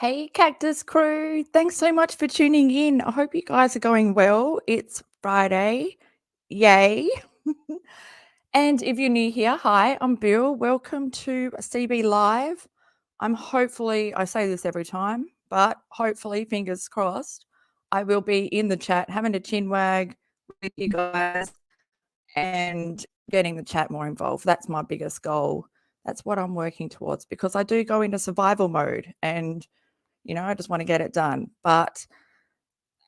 Hey, Cactus crew. Thanks so much for tuning in. I hope you guys are going well. It's Friday. Yay. And if you're new here, hi, I'm Bill. Welcome to CB Live. I say this every time, but hopefully, fingers crossed, I will be in the chat having a chin wag with you guys and getting the chat more involved. That's my biggest goal. That's what I'm working towards because I do go into survival mode and I just want to get it done. But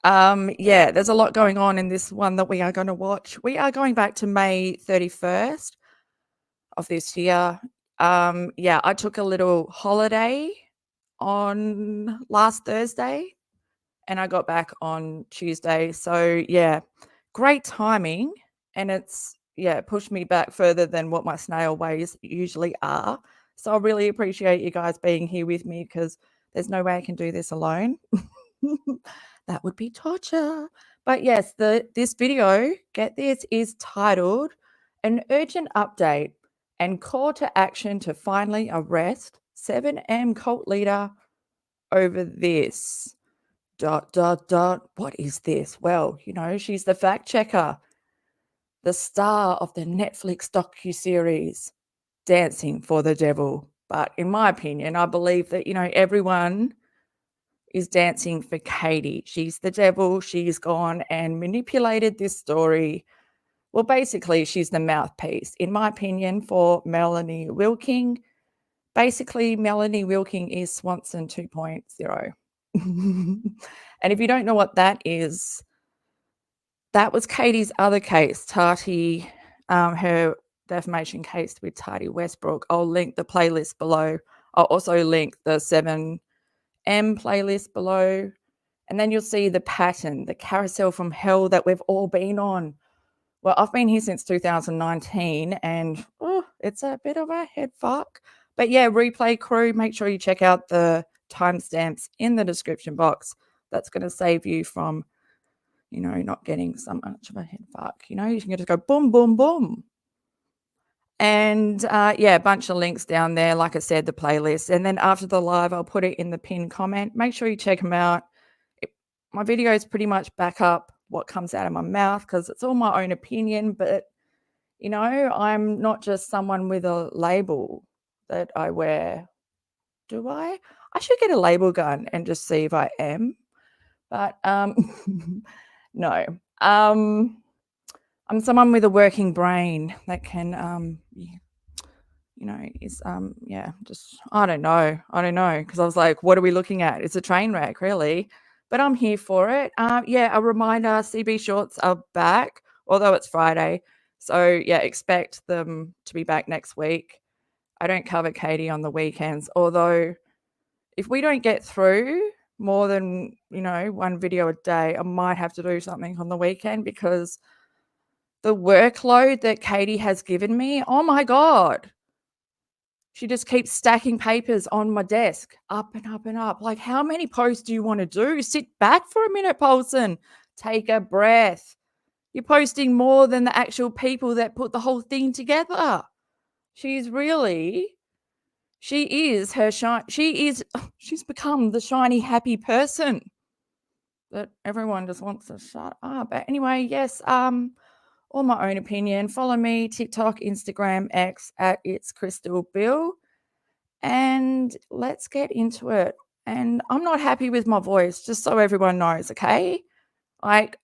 yeah, there's a lot going on in this one that we are going to watch. We are going back to May 31st of this year. Yeah, I took a little holiday on last Thursday and I got back on Tuesday. So yeah, great timing. And it pushed me back further than what my snail ways usually are. So I really appreciate you guys being here with me because there's no way I can do this alone. That would be torture. But yes, this video, get this, is titled An Urgent Update and Call to Action to Finally Arrest 7M Cult Leader Over This. ... What is this? Well, she's the fact checker, the star of the Netflix docuseries Dancing for the Devil. But in my opinion, I believe that, everyone is dancing for Katie. She's the devil. She's gone and manipulated this story. Well, basically, she's the mouthpiece, in my opinion, for Melanie Wilking. Basically, Melanie Wilking is Swanson 2.0. And if you don't know what that is, that was Katie's other case, Tati, her defamation case with Tati Westbrook. I'll link the playlist below. I'll also link the 7M playlist below. And then you'll see the pattern, the carousel from hell that we've all been on. Well, I've been here since 2019 and it's a bit of a head fuck. But yeah, replay crew, make sure you check out the timestamps in the description box. That's going to save you from, not getting so much of a head fuck. You can just go boom, boom, boom. And yeah, a bunch of links down there. Like I said, the playlist. And then after the live, I'll put it in the pinned comment. Make sure you check them out. My videos pretty much back up what comes out of my mouth because it's all my own opinion. But, I'm not just someone with a label that I wear. Do I? I should get a label gun and just see if I am. But no. I'm someone with a working brain that can, just, I don't know, because I was like, what are we looking at? It's a train wreck, really. But I'm here for it. Yeah, a reminder, CB Shorts are back, although it's Friday. So, yeah, expect them to be back next week. I don't cover Katie on the weekends, although if we don't get through more than, one video a day, I might have to do something on the weekend because the workload that Katie has given me, oh my God. She just keeps stacking papers on my desk, up and up and up. Like, how many posts do you want to do? Sit back for a minute, Paulson. Take a breath. You're posting more than the actual people that put the whole thing together. She's become the shiny, happy person that everyone just wants to shut up. But anyway, yes, all my own opinion. Follow me, TikTok, Instagram, X at It's Crystal Bill. And let's get into it. And I'm not happy with my voice, just so everyone knows, okay? Like,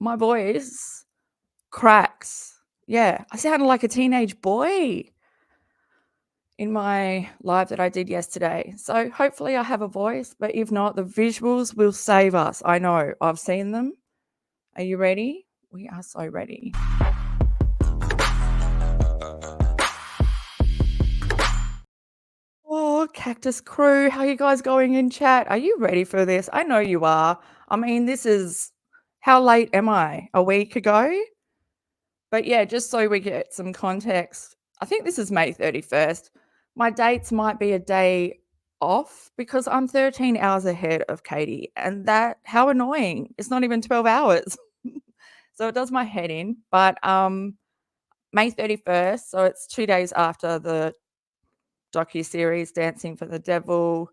my voice cracks. Yeah, I sounded like a teenage boy in my live that I did yesterday. So hopefully I have a voice, but if not, the visuals will save us. I know, I've seen them. Are you ready? We are so ready. Oh, Cactus crew, how are you guys going in chat? Are you ready for this? I know you are. I mean, this is, how late am I? A week ago? But yeah, just so we get some context, I think this is May 31st. My dates might be a day off because I'm 13 hours ahead of Katie. And how annoying. It's not even 12 hours. So it does my head in. But May 31st, so it's 2 days after the docuseries Dancing for the Devil.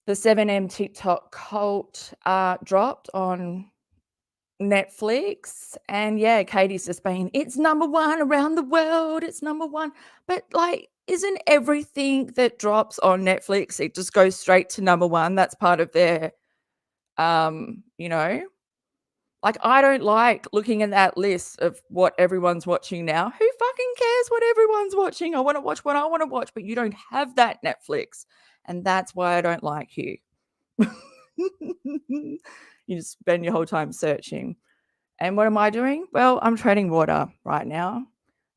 the 7M TikTok cult dropped on Netflix, and yeah, Katie's just been, it's number one around the world, it's number one. But like, isn't everything that drops on Netflix, it just goes straight to number one? That's part of their you know, like, I don't like looking at that list of what everyone's watching now. Who fucking cares what everyone's watching? I want to watch what I want to watch, but you don't have that Netflix, and that's why I don't like you. You just spend your whole time searching. And what am I doing? Well, I'm treading water right now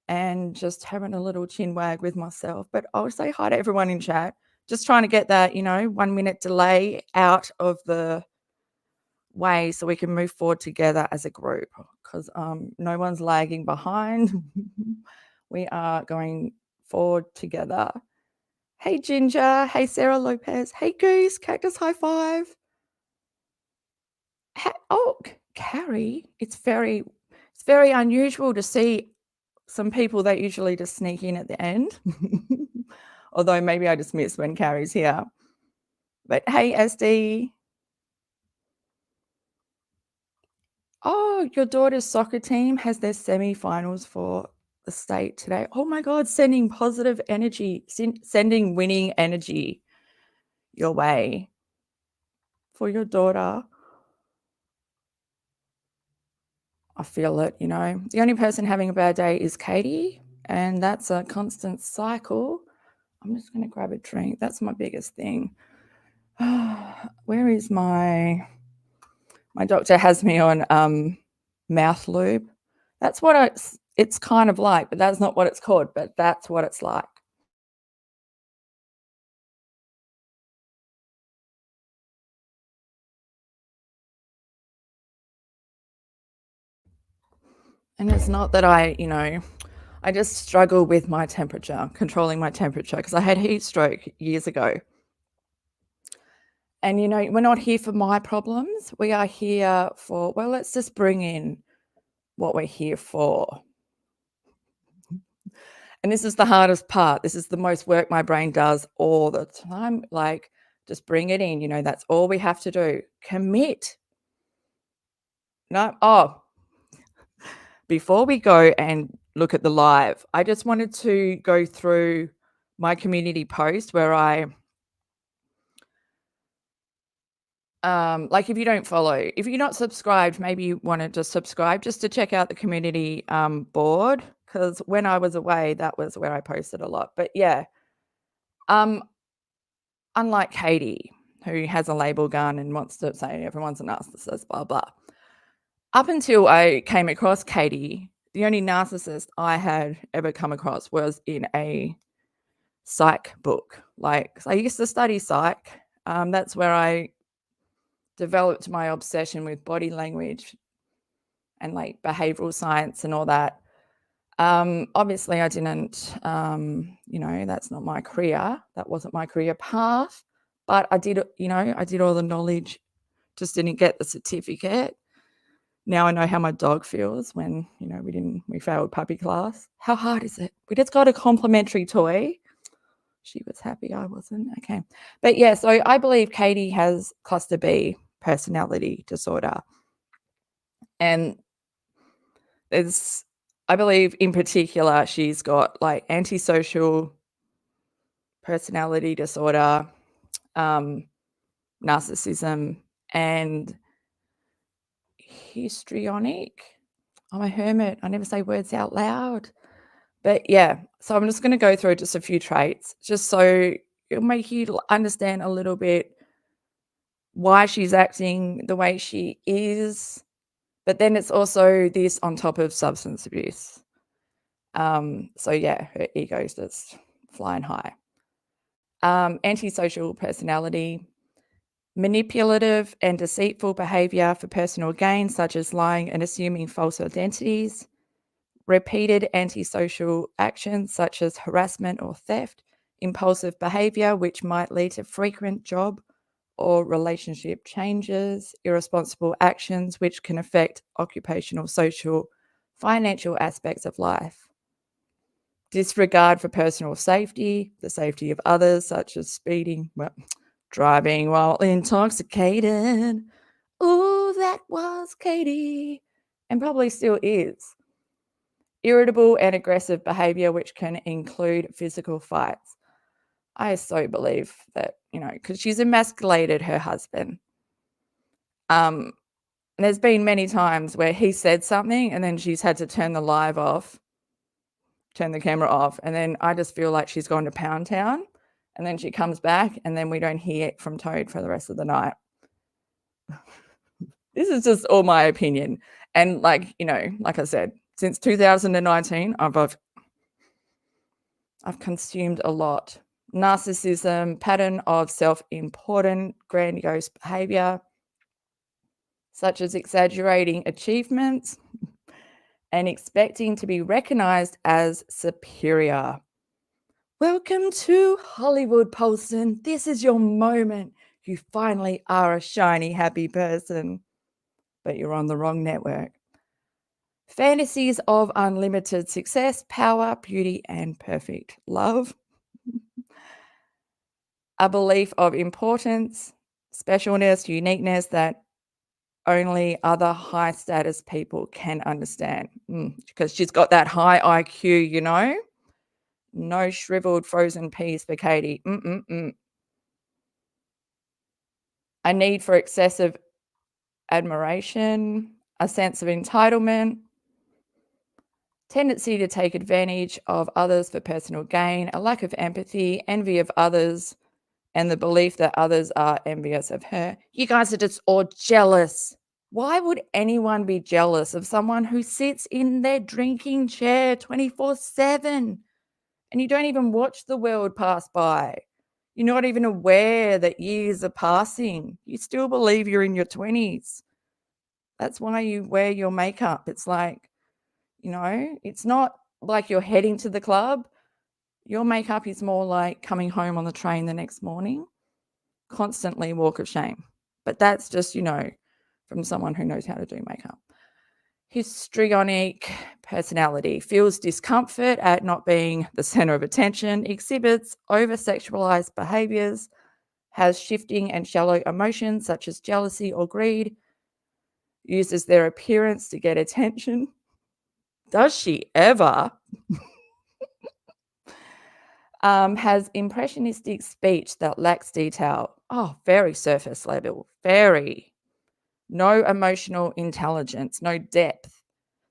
and just having a little chin wag with myself. But I'll say hi to everyone in chat. Just trying to get that, 1 minute delay out of the way so we can move forward together as a group, because no one's lagging behind. We are going forward together. Hey, Ginger. Hey, Sarah Lopez. Hey, Goose. Cactus high five. Carrie, it's very unusual to see some people that usually just sneak in at the end. Although maybe I just miss when Carrie's here. But hey, SD. Oh, your daughter's soccer team has their semi-finals for the state today. Oh my God, sending positive energy, sending winning energy your way for your daughter. I feel it, The only person having a bad day is Katie, and that's a constant cycle. I'm just going to grab a drink. That's my biggest thing. Where is my doctor has me on mouth lube. That's what it's kind of like, but that's not what it's called, but that's what it's like. And it's not that I just struggle with my temperature, controlling my temperature, because I had heat stroke years ago. And, we're not here for my problems. We are here for, well, let's just bring in what we're here for. And this is the hardest part. This is the most work my brain does all the time. Like, just bring it in. That's all we have to do. Commit. No. Before we go and look at the live, I just wanted to go through my community post where I like, if you don't follow, if you're not subscribed, maybe you want to just subscribe just to check out the community board, because when I was away, that was where I posted a lot. But yeah, unlike Katie, who has a label gun and wants to say everyone's a narcissist, blah blah. Up until I came across Katie, the only narcissist I had ever come across was in a psych book. Like, I used to study psych. That's where I developed my obsession with body language and like behavioral science and all that. Obviously I didn't, that's not my career. That wasn't my career path, but I did, I did all the knowledge, just didn't get the certificate. Now I know how my dog feels when, we failed puppy class. How hard is it? We just got a complimentary toy. She was happy, I wasn't. Okay. But yeah, so I believe Katie has cluster B personality disorder. And I believe in particular, she's got like antisocial personality disorder, narcissism, and histrionic. I'm a hermit. I never say words out loud. But yeah, so I'm just going to go through just a few traits just so it'll make you understand a little bit why she's acting the way she is. But then it's also this on top of substance abuse. So yeah, her ego's just flying high. Antisocial personality, manipulative and deceitful behavior for personal gain, such as lying and assuming false identities, repeated antisocial actions such as harassment or theft, impulsive behavior, which might lead to frequent job or relationship changes, irresponsible actions, which can affect occupational, social, financial aspects of life, disregard for personal safety, the safety of others, such as speeding, driving while intoxicated. Ooh, that was Katie. And probably still is. Irritable and aggressive behavior, which can include physical fights. I so believe that, because she's emasculated her husband. There's been many times where he said something and then she's had to turn the camera off, and then I just feel like she's gone to Pound Town, and then she comes back and then we don't hear it from Toad for the rest of the night. This is just all my opinion. And like I said, since 2019, I've consumed a lot. Narcissism, pattern of self-important, grandiose behavior, such as exaggerating achievements and expecting to be recognized as superior. Welcome to Hollywood, Polson. This is your moment. You finally are a shiny, happy person, but you're on the wrong network. Fantasies of unlimited success, power, beauty, and perfect love. A belief of importance, specialness, uniqueness that only other high status people can understand. Because she's got that high IQ, No shriveled frozen peas for Katie. A need for excessive admiration, a sense of entitlement, tendency to take advantage of others for personal gain, a lack of empathy, envy of others, and the belief that others are envious of her. You guys are just all jealous. Why would anyone be jealous of someone who sits in their drinking chair 24/7 and you don't even watch the world pass by? You're not even aware that years are passing. You still believe you're in your 20s. That's why you wear your makeup. It's like, it's not like you're heading to the club. Your makeup is more like coming home on the train the next morning. Constantly walk of shame. But that's just, from someone who knows how to do makeup. Histrionic personality. Feels discomfort at not being the center of attention. Exhibits over-sexualized behaviors. Has shifting and shallow emotions such as jealousy or greed. Uses their appearance to get attention. Does she ever? Has impressionistic speech that lacks detail. Oh, very surface level. Very. No emotional intelligence, no depth.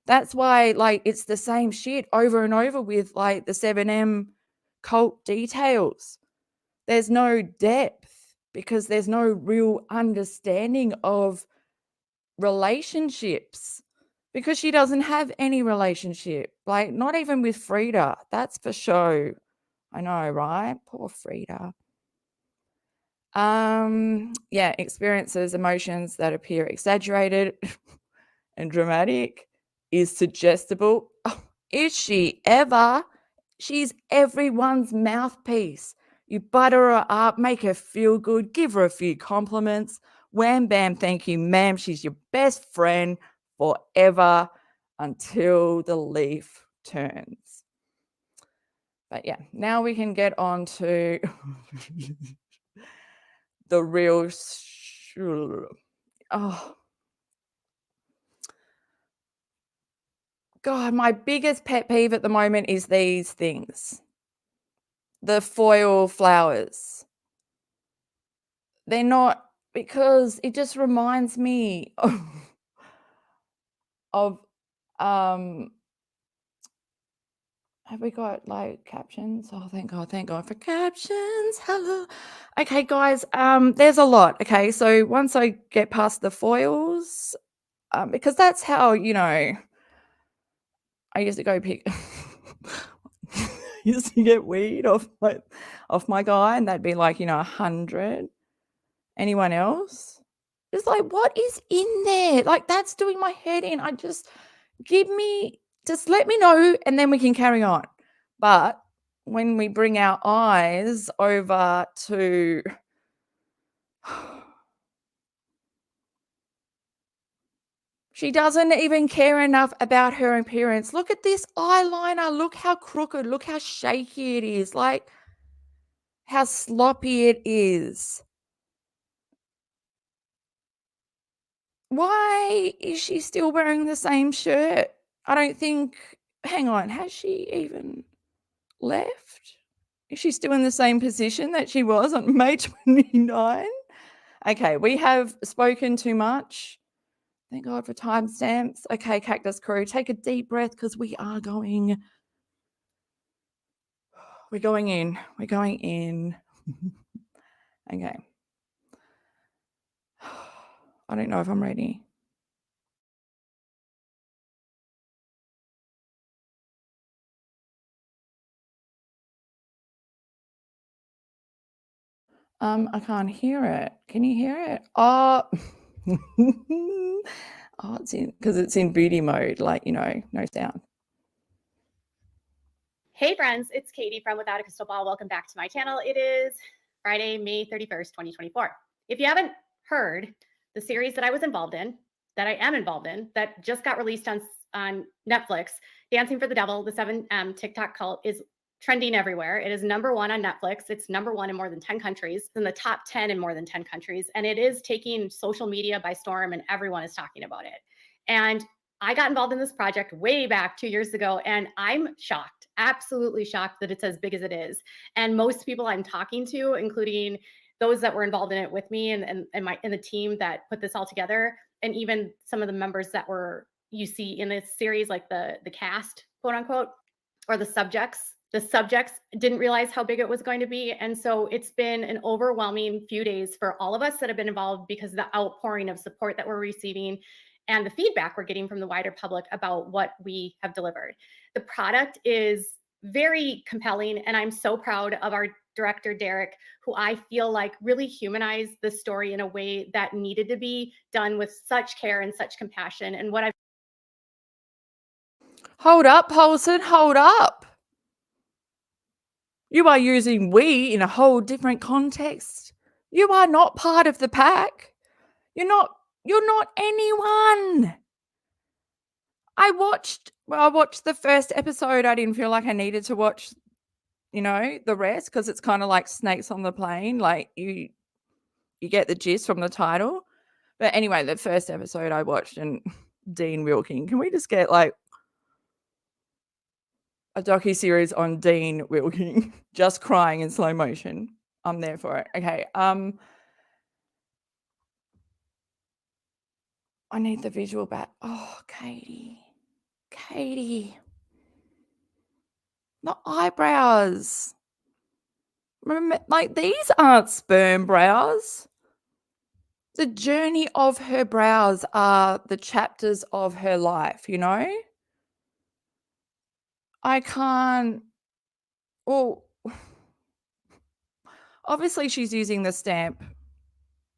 That's why, it's the same shit over and over with, the 7M cult details. There's no depth because there's no real understanding of relationships, because she doesn't have any relationship, not even with Frida. That's for show. I know, right? Poor Frida. Experiences emotions that appear exaggerated and dramatic, is suggestible. Oh, is she ever? She's everyone's mouthpiece. You butter her up, make her feel good, give her a few compliments. Wham, bam, thank you, ma'am. She's your best friend forever until the leaf turns. But yeah, now we can get on to the real. Oh, God, my biggest pet peeve at the moment is these things. The foil flowers. They're not, because it just reminds me of have we got captions? Oh, thank God for captions. Hello. Okay, guys, there's a lot. Okay, so once I get past the foils, because that's how, I used to go pick used to get weed off my guy, and that'd be 100. Anyone else? It's what is in there? That's doing my head in. Just let me know, and then we can carry on. But when we bring our eyes over to she doesn't even care enough about her appearance. Look at this eyeliner. Look how crooked. Look how shaky it is. How sloppy it is. Why is she still wearing the same shirt? I don't think hang on, has she even left? Is she still in the same position that she was on May 29? Okay, we have spoken too much. Thank God for timestamps. Okay, Cactus crew, take a deep breath because we're going in. We're going in. Okay. I don't know if I'm ready. I can't hear it. Can you hear it? Oh, oh, it's in booty mode, like, no sound. Hey friends, it's Katie from WithoutACrystalBall. Welcome back to my channel. It is Friday, May 31st, 2024. If you haven't heard, the series that I was involved in, that I am involved in, that just got released on Netflix, Dancing for the Devil, the 7M TikTok cult, is trending everywhere. It is #1 on Netflix. It's #1 in more than 10 countries, in the top 10 in more than 10 countries. And it is taking social media by storm, and everyone is talking about it. And I got involved in this project way back 2 years ago, and I'm shocked, absolutely shocked that it's as big as it is. And most people I'm talking to, including those that were involved in it with me and the team that put this all together, and even some of the members that were you see in this series, like the cast, quote unquote, or the subjects. The subjects didn't realize how big it was going to be. And so it's been an overwhelming few days for all of us that have been involved, because of the outpouring of support that we're receiving and the feedback we're getting from the wider public about what we have delivered. The product is very compelling, and I'm so proud of our director, Derek, who I feel like really humanized the story in a way that needed to be done with such care and such compassion. And what I've Hold up, Paulson, hold up. You are using we in a whole different context. You are not part of the pack. You're not anyone. I watched the first episode. I didn't feel like I needed to watch, the rest, because it's kind of like Snakes on the Plane. Like you get the gist from the title. But anyway, the first episode I watched, and Dean Wilking. Can we just get like a docuseries on Dean Wilking just crying in slow motion? I'm there for it. Okay. I need the visual back. Oh, Katie. The eyebrows. Remember, like, these aren't sperm brows. The journey of her brows are the chapters of her life, I can't. Well, obviously she's using the stamp.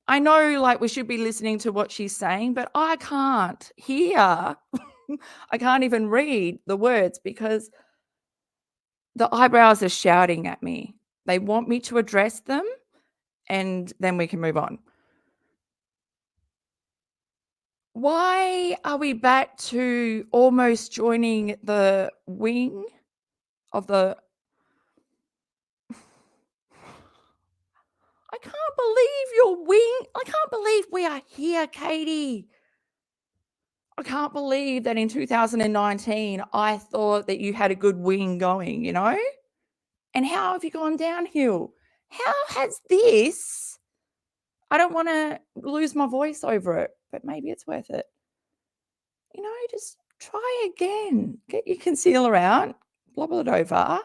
I know, like, we should be listening to what she's saying, but I can't hear. I can't even read the words because the eyebrows are shouting at me. They want me to address them, and then we can move on. Why are we back to almost joining the wing of the... I can't believe your wing. I can't believe we are here, Katie. I can't believe that in 2019, I thought that you had a good wing going, And how have you gone downhill? How has this... I don't want to lose my voice over it, but maybe it's worth it. Just try again. Get your concealer out, blobble it over.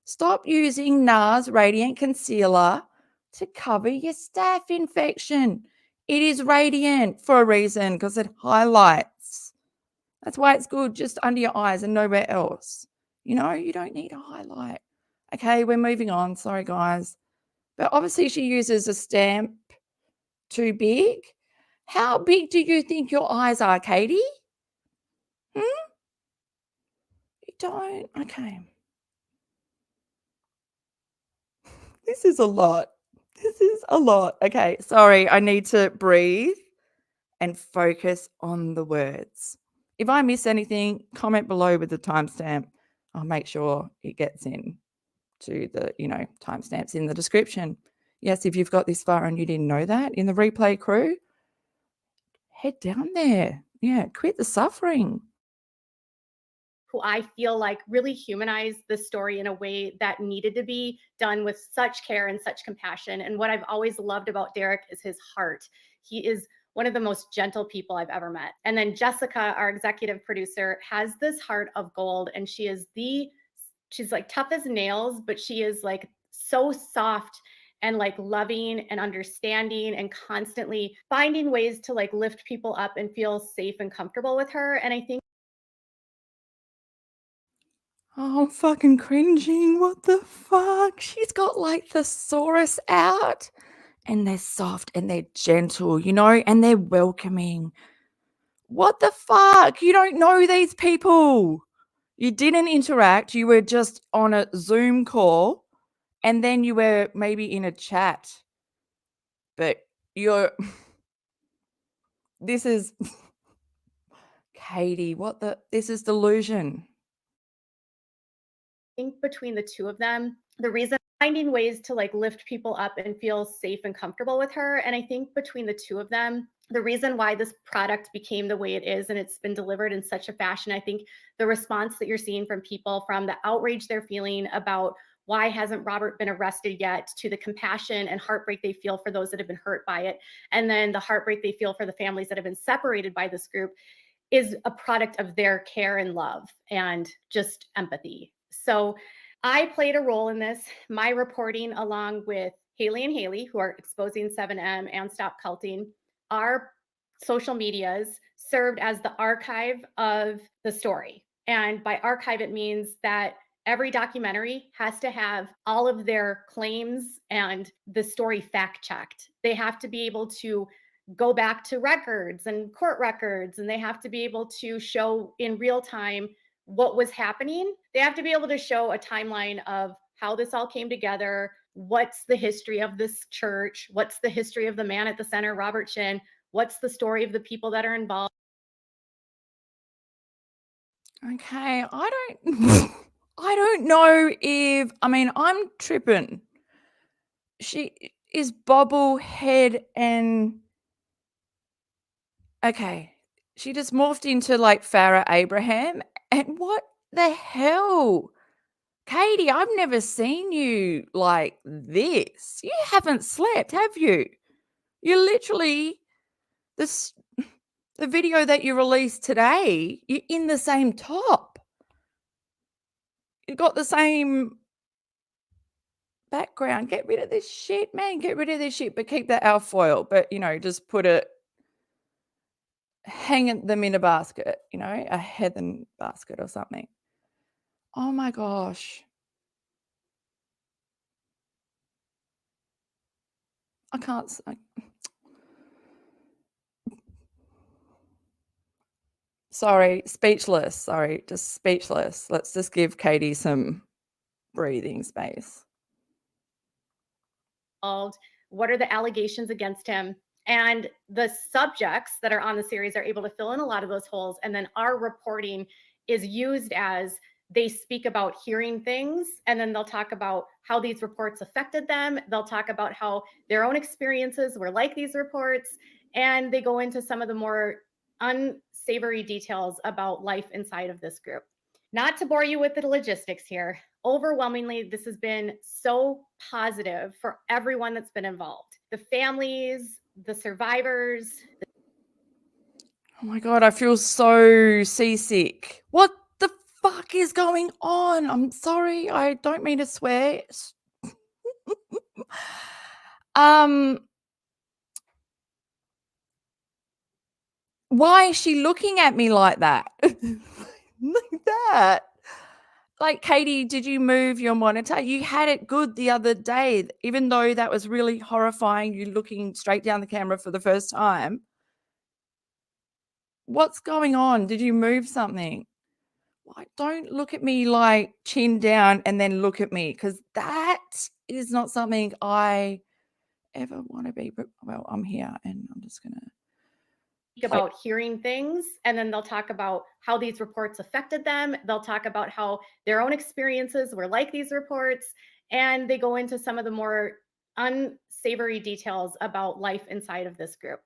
Stop using NARS Radiant Concealer to cover your staph infection. It is radiant for a reason, because it highlights. That's why it's good just under your eyes and nowhere else. You don't need a highlight. Okay, we're moving on. Sorry, guys. But obviously she uses a stamp too big. How big do you think your eyes are, Katie? You don't? Okay. This is a lot. Okay, sorry. I need to breathe and focus on the words. If I miss anything, comment below with the timestamp. I'll make sure it gets in to the, timestamps in the description. Yes, if you've got this far and you didn't know that, in the replay crew, head down there. Yeah, quit the suffering. Who I feel like really humanized the story in a way that needed to be done with such care and such compassion. And what I've always loved about Derek is his heart. He is one of the most gentle people I've ever met. And then Jessica, our executive producer, has this heart of gold, and she's like tough as nails, but she is like so soft and like loving and understanding and constantly finding ways to like lift people up and feel safe and comfortable with her. And I think Oh, I'm fucking cringing. What the fuck? She's got like thesaurus out, and they're soft and they're gentle, and they're welcoming. What the fuck? You don't know these people. You didn't interact. You were just on a Zoom call, and then you were maybe in a chat. But this is Katie. This is delusion. think between the two of them, the reason finding ways to like lift people up and feel safe and comfortable with her. And I think between the two of them, the reason why this product became the way it is and it's been delivered in such a fashion, I think the response that you're seeing from people, from the outrage they're feeling about why hasn't Robert been arrested yet, to the compassion and heartbreak they feel for those that have been hurt by it, and then the heartbreak they feel for the families that have been separated by this group, is a product of their care and love and just empathy. So I played a role in this. My reporting, along with Haley and Haley, who are exposing 7M and Stop Culting, our social medias served as the archive of the story. And by archive, it means that every documentary has to have all of their claims and the story fact checked. They have to be able to go back to records and court records, and they have to be able to show in real time what was happening. They have to be able to show a timeline of how this all came together. What's the history of this church? What's the history of the man at the center, Robert Shinn? What's the story of the people that are involved? Okay, I don't I don't know if I'm tripping. She is bobblehead and okay. She just morphed into like Farrah Abraham. And what the hell? Katie, I've never seen you like this. You haven't slept, have you? You literally this the video that you released today, you're in the same top. You got the same background. Get rid of this shit, man. Get rid of this shit, but keep that alfoil. But just put it, hang them in a basket, a heathen basket or something. Oh my gosh. I can't. Sorry, speechless. Sorry, just speechless. Let's just give Katie some breathing space. What are the allegations against him? And the subjects that are on the series are able to fill in a lot of those holes. And then our reporting is used as they speak about hearing things, and then they'll talk about how these reports affected them. They'll talk about how their own experiences were like these reports. And they go into some of the more unsavory details about life inside of this group. Not to bore you with the logistics here, overwhelmingly, this has been so positive for everyone that's been involved. The families, the survivors. Oh my God, I feel so seasick. What the fuck is going on? I'm sorry, I don't mean to swear. Why is she looking at me like that? Like that. Like, Katie, did you move your monitor? You had it good the other day, even though that was really horrifying, you looking straight down the camera for the first time. What's going on? Did you move something? Like, don't look at me like chin down and then look at me, because that is not something I ever want to be. But, well, I'm here and I'm just going to. About hearing things, and then they'll talk about how these reports affected them. They'll talk about how their own experiences were like these reports, and they go into some of the more unsavory details about life inside of this group.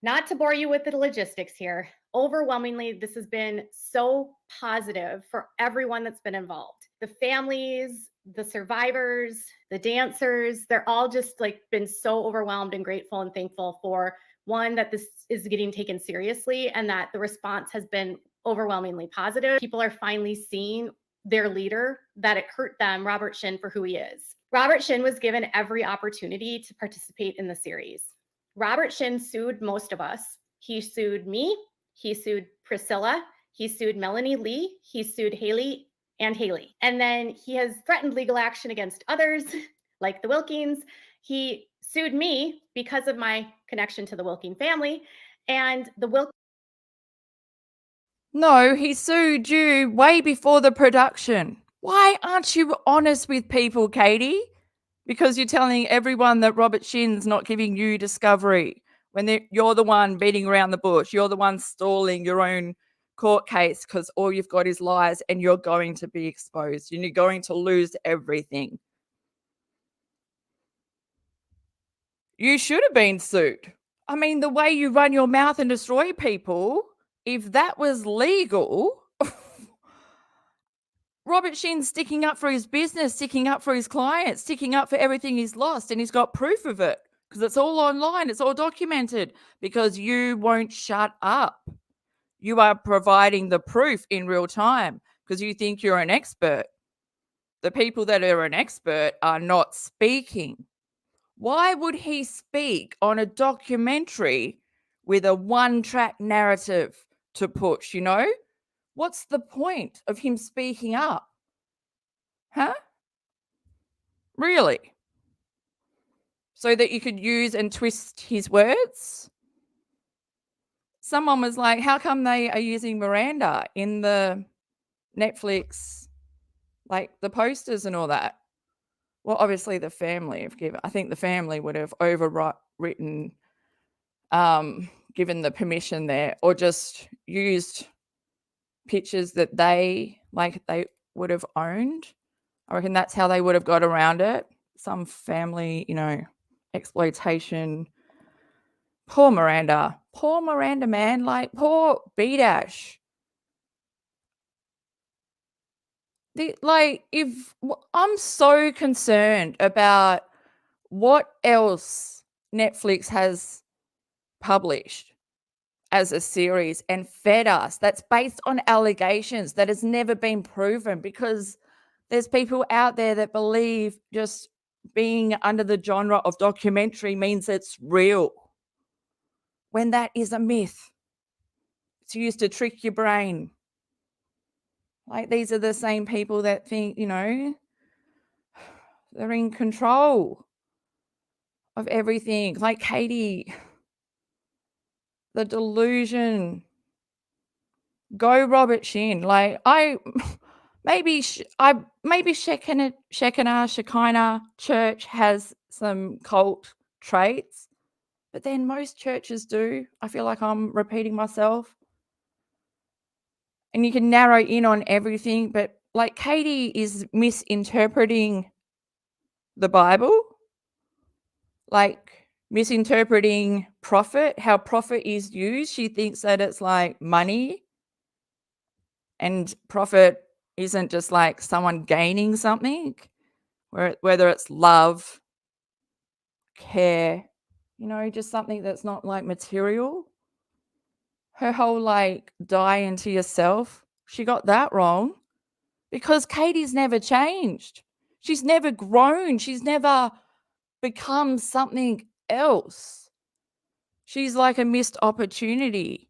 Not to bore you with the logistics here, overwhelmingly, this has been so positive for everyone that's been involved. The families, the survivors, the dancers, they're all just like been so overwhelmed and grateful and thankful for one, that this is getting taken seriously and that the response has been overwhelmingly positive. People are finally seeing their leader, that it hurt them, Robert Shinn, for who he is. Robert Shinn was given every opportunity to participate in the series. Robert Shinn sued most of us. He sued me, he sued Priscilla, he sued Melanie Lee, he sued Haley and Haley. And then he has threatened legal action against others, like the Wilkins. He sued me because of my connection to the Wilkin family, and the Wilkins. No, he sued you way before the production. Why aren't you honest with people, Katie? Because you're telling everyone that Robert Shinn's not giving you discovery when you're the one beating around the bush. You're the one stalling your own court case because all you've got is lies and you're going to be exposed and you're going to lose everything. You should have been sued. I mean, the way you run your mouth and destroy people, if that was legal, Robert Shinn's sticking up for his business, sticking up for his clients, sticking up for everything he's lost, and he's got proof of it because it's all online, it's all documented, because you won't shut up. You are providing the proof in real time because you think you're an expert. The people that are an expert are not speaking. Why would he speak on a documentary with a one-track narrative to push, you know? What's the point of him speaking up? Huh? Really? So that you could use and twist his words? Someone was like, how come they are using Miranda in the Netflix, like the posters and all that? Well, obviously the family have given, I think the family would have overwritten, given the permission there, or just used pictures that they would have owned. I reckon that's how they would have got around it. Some family, exploitation. Poor Miranda, man, like poor B-Dash. I'm so concerned about what else Netflix has published as a series and fed us that's based on allegations that has never been proven, because there's people out there that believe just being under the genre of documentary means it's real, when that is a myth. It's used to trick your brain. Like, these are the same people that think, they're in control of everything. Like Katie, the delusion. Go Robert Shinn. Like, maybe Shekinah Church has some cult traits, but then most churches do. I feel like I'm repeating myself. And you can narrow in on everything, but like Katie is misinterpreting the Bible, like misinterpreting profit, how profit is used. She thinks that it's like money, and profit isn't just like someone gaining something, whether it's love, care, just something that's not like material. Her whole like die into yourself, she got that wrong, because Katie's never changed. She's never grown. She's never become something else. She's like a missed opportunity,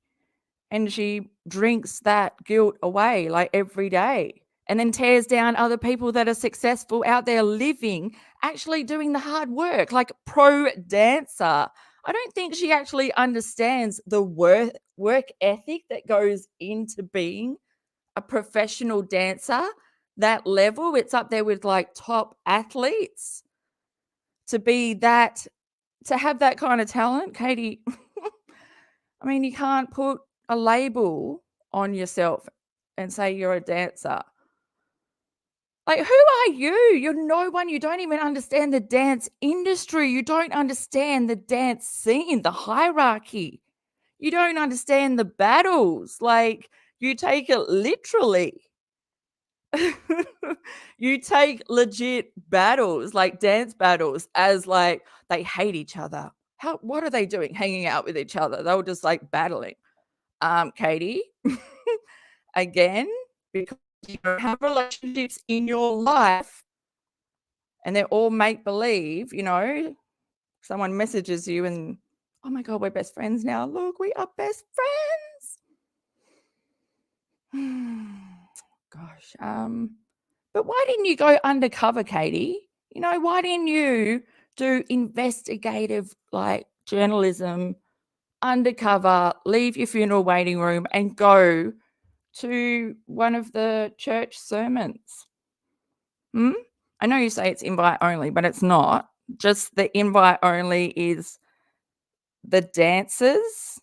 and she drinks that guilt away like every day, and then tears down other people that are successful out there living, actually doing the hard work, like pro dancer. I don't think she actually understands the work ethic that goes into being a professional dancer. That level, it's up there with like top athletes. To have that kind of talent, Katie, I mean, you can't put a label on yourself and say you're a dancer. Like, who are you? You're no one. You don't even understand the dance industry. You don't understand the dance scene, the hierarchy. You don't understand the battles. Like, you take it literally. You take legit battles, like dance battles, as like they hate each other. What are they doing? Hanging out with each other. They were just like battling. Katie, again, because you don't have relationships in your life and they're all make believe, someone messages you and, oh my God, we're best friends now. Look, we are best friends. Gosh. But why didn't you go undercover, Katie? Why didn't you do investigative like journalism undercover, leave your funeral waiting room and go to one of the church sermons? I know you say it's invite only, but it's not. Just the invite only is the dancers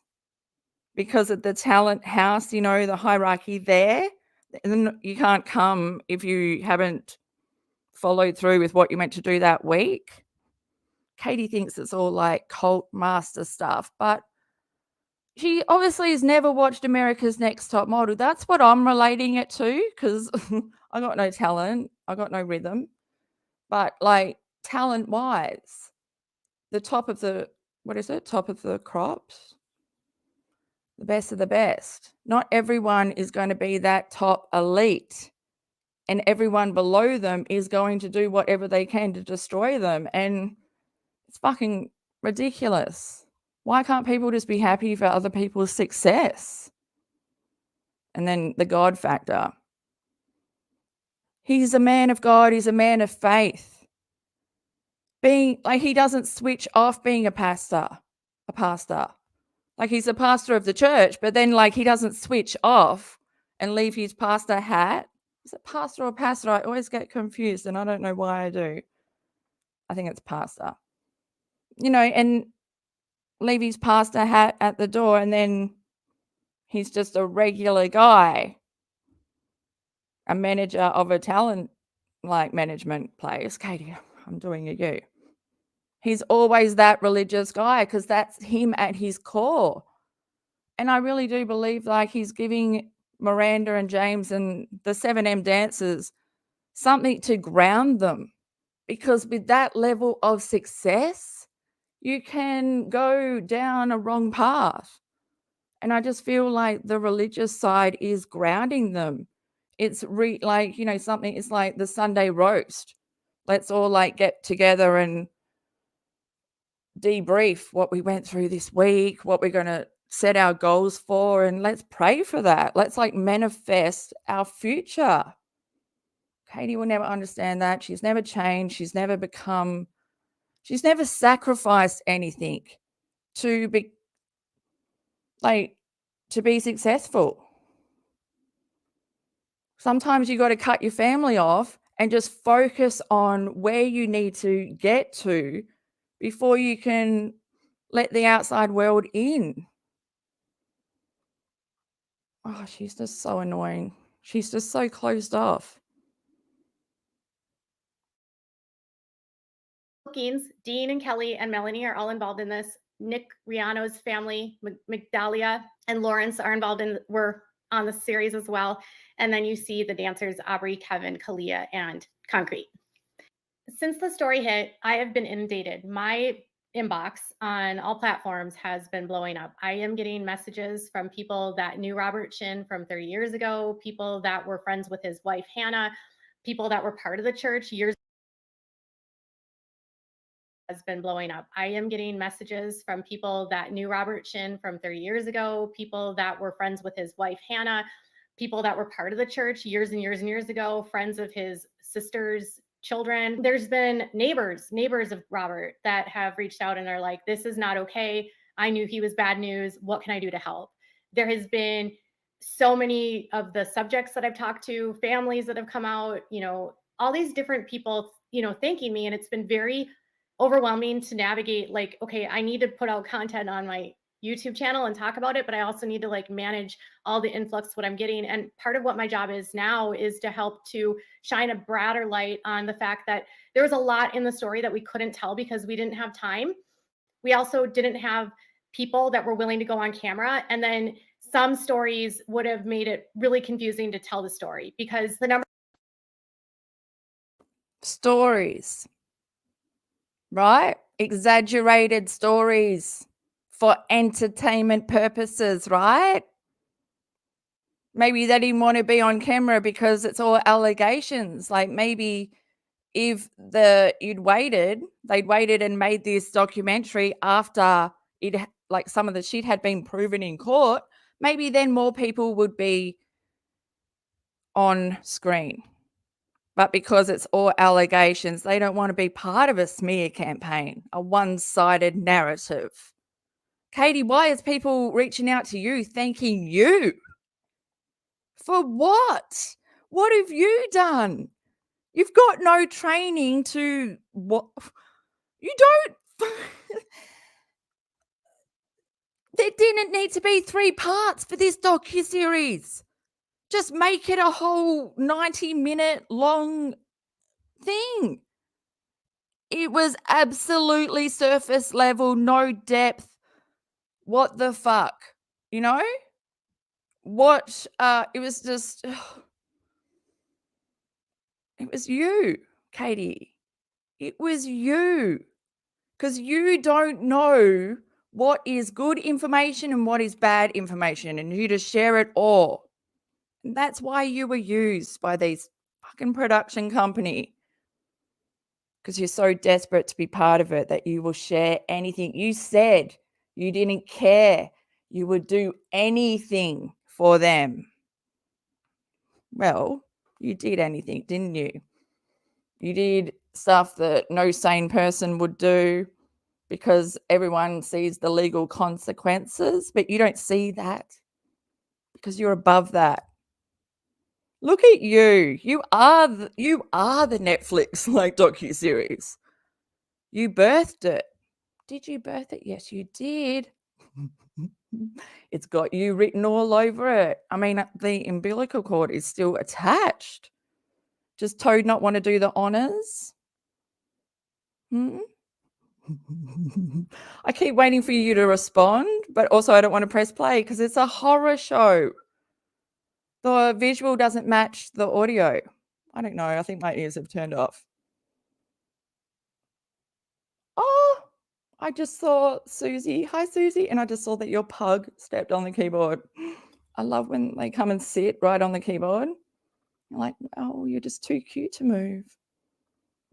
because of the talent house, the hierarchy there. And you can't come if you haven't followed through with what you meant to do that week. Katie thinks it's all like cult master stuff, but she obviously has never watched America's Next Top Model. That's what I'm relating it to, because I got no talent, I got no rhythm. But like talent wise, the top of the top of the crops, the best of the best. Not everyone is going to be that top elite, and everyone below them is going to do whatever they can to destroy them. And it's fucking ridiculous. Why can't people just be happy for other people's success? And then the God factor. He's a man of God. He's a man of faith. Being like, he doesn't switch off being a pastor. Like, he's a pastor of the church, but then like he doesn't switch off and leave his pastor hat. Is it pastor or pastor? I always get confused and I don't know why I do. I think it's pastor. And leave his pastor hat at the door and then he's just a regular guy, a manager of a talent like management place. Katie, I'm doing a you. He's always that religious guy because that's him at his core. And I really do believe like he's giving Miranda and James and the 7M dancers something to ground them, because with that level of success, you can go down a wrong path. And I just feel like the religious side is grounding them. It's something, it's like the Sunday roast. Let's all like get together and debrief what we went through this week, what we're going to set our goals for, and let's pray for that. Let's like manifest our future. Katie will never understand that. She's never changed. She's never sacrificed anything to be successful. Sometimes you got to cut your family off and just focus on where you need to get to before you can let the outside world in. Oh, she's just so annoying. She's just so closed off. Bookings, Dean and Kelly and Melanie are all involved in this. Nick Riano's family, Magdalia and Lawrence were on the series as well. And then you see the dancers, Aubrey, Kevin, Kalia, and Concrete. Since the story hit, I have been inundated. My inbox on all platforms has been blowing up. I am getting messages from people that knew Robert Shinn from 30 years ago, people that were friends with his wife, Hannah, people that were part of the church years has been blowing up. I am getting messages from people that knew Robert Shinn from 30 years ago, people that were friends with his wife, Hannah, people that were part of the church years and years and years ago, friends of his sister's children. There's been neighbors of Robert that have reached out and are like, this is not okay. I knew he was bad news. What can I do to help? There has been so many of the subjects that I've talked to, families that have come out, all these different people, thanking me. And it's been very overwhelming to navigate, like, okay, I need to put out content on my YouTube channel and talk about it, but I also need to like manage all the influx what I'm getting. And part of what my job is now is to help to shine a broader light on the fact that there was a lot in the story that we couldn't tell because we didn't have time. We also didn't have people that were willing to go on camera. And then some stories would have made it really confusing to tell the story because the number stories, right? Exaggerated stories for entertainment purposes, right? Maybe they didn't want to be on camera because it's all allegations. Like maybe if they'd waited and made this documentary after like some of the shit had been proven in court, maybe then more people would be on screen. But because it's all allegations, they don't want to be part of a smear campaign, a one-sided narrative. Katie, why is people reaching out to you, thanking you? For what? What have you done? You've got no training to what? You don't. There didn't need to be 3 parts for this docuseries. Just make it a whole 90-minute long thing. It was absolutely surface level, no depth. What the fuck? You know? What it was just it was you, Katie. It was you. Because you don't know what is good information and what is bad information, and you just share it all. And that's why you were used by these fucking production company. Because you're so desperate to be part of it that you will share anything. You said you didn't care. You would do anything for them. Well, you did anything, didn't you? You did stuff that no sane person would do because everyone sees the legal consequences, but you don't see that because you're above that. Look at you. You are the Netflix like docuseries. You birthed it. Did you birth it? Yes, you did. It's got you written all over it. I mean, the umbilical cord is still attached. Does Toad not want to do the honors? I keep waiting for you to respond, but also I don't want to press play because it's a horror show. The visual doesn't match the audio. I don't know. I think my ears have turned off. Oh, I just saw Susie. Hi, Susie. And I just saw that your pug stepped on the keyboard. I love when they come and sit right on the keyboard. You're like, oh, you're just too cute to move.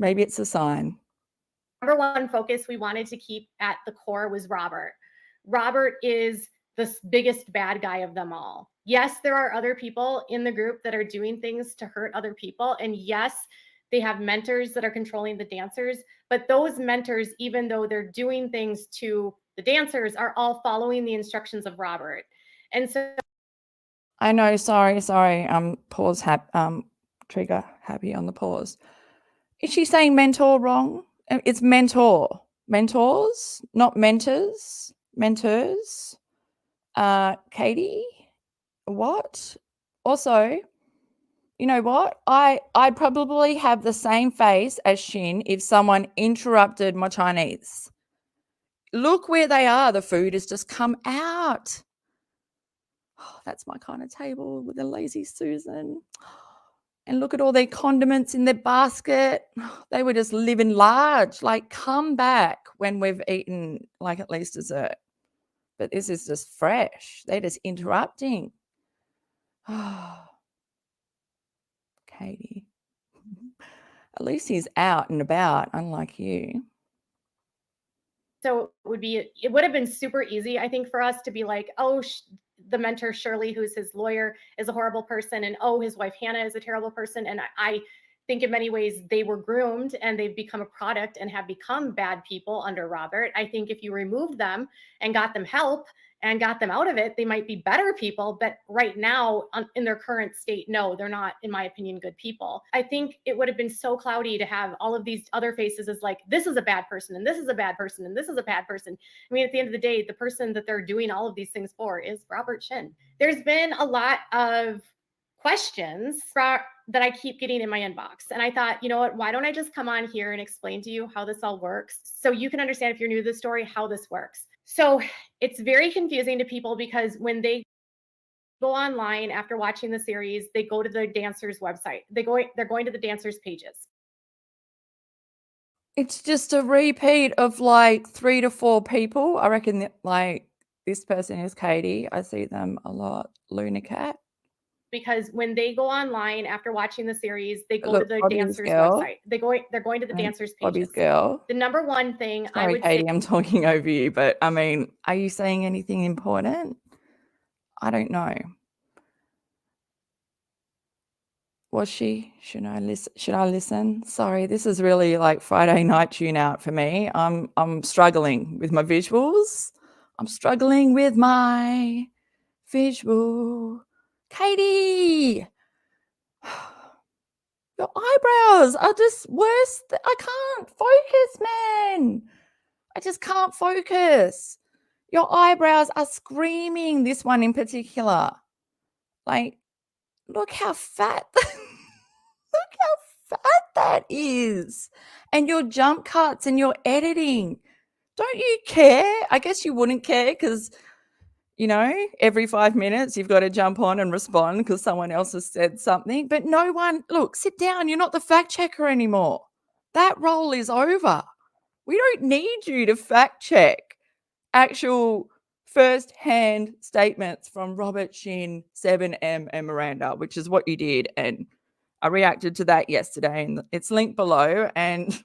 Maybe it's a sign. Number one focus we wanted to keep at the core was Robert. Robert is the biggest bad guy of them all. Yes, there are other people in the group that are doing things to hurt other people. And yes, they have mentors that are controlling the dancers. But those mentors, even though they're doing things to the dancers, are all following the instructions of Robert. And so I know, sorry. Pause trigger happy on the pause. Is she saying mentor wrong? It's mentor. Mentors, not mentors. Mentors. Katie, what? Also, you know what? I'd probably have the same face as Shin if someone interrupted my Chinese. Look where they are. The food has just come out. Oh, that's my kind of table with a lazy Susan. And look at all their condiments in their basket. They were just living large. Like, come back when we've eaten, like, at least dessert. But this is just fresh. They're just interrupting. Oh, Katie. At least he's out and about, unlike you. So it would have been super easy, I think, for us to be like, oh, the mentor Shirley, who's his lawyer, is a horrible person, and oh, his wife Hannah is a terrible person. And I think in many ways they were groomed and they've become a product and have become bad people under Robert. I think if you removed them and got them help and got them out of it, they might be better people. But right now, in their current state, no, they're not, in my opinion, good people. I think it would have been so cloudy to have all of these other faces as like, this is a bad person, and this is a bad person, and this is a bad person. I mean, at the end of the day, the person that they're doing all of these things for is Robert Shinn. There's been a lot of questions. that I keep getting in my inbox. And I thought, you know what, why don't I just come on here and explain to you how this all works so you can understand, if you're new to the story, how this works. So it's very confusing to people because when they go online after watching the series, they go to the dancers' website. They're going to the dancers' pages. It's just a repeat of like 3 to 4 people. I reckon that like this person is Katie. I see them a lot. Luna Cat. Because when they go online after watching the series, they go Look, to the Bobby's dancers' girl. website. They're going to the dancers' Bobby's pages. girl. The number one thing I Sorry, would say, Katie, I'm talking over you, but I mean, are you saying anything important? I don't know. Was she? Should I listen? Sorry, this is really like Friday night tune out for me. I'm struggling with my visuals. I'm struggling with my visual. Katie, your eyebrows are just worse. I can't focus, man. I just can't focus. Your eyebrows are screaming, this one in particular. Like, look how fat, look how fat that is. And your jump cuts and your editing. Don't you care? I guess you wouldn't care because, you know, every 5 minutes you've got to jump on and respond because someone else has said something. But no one, look, sit down. You're not the fact checker anymore. That role is over. We don't need you to fact check actual first-hand statements from Robert Shinn, 7M, and Miranda, which is what you did. And I reacted to that yesterday, and it's linked below. And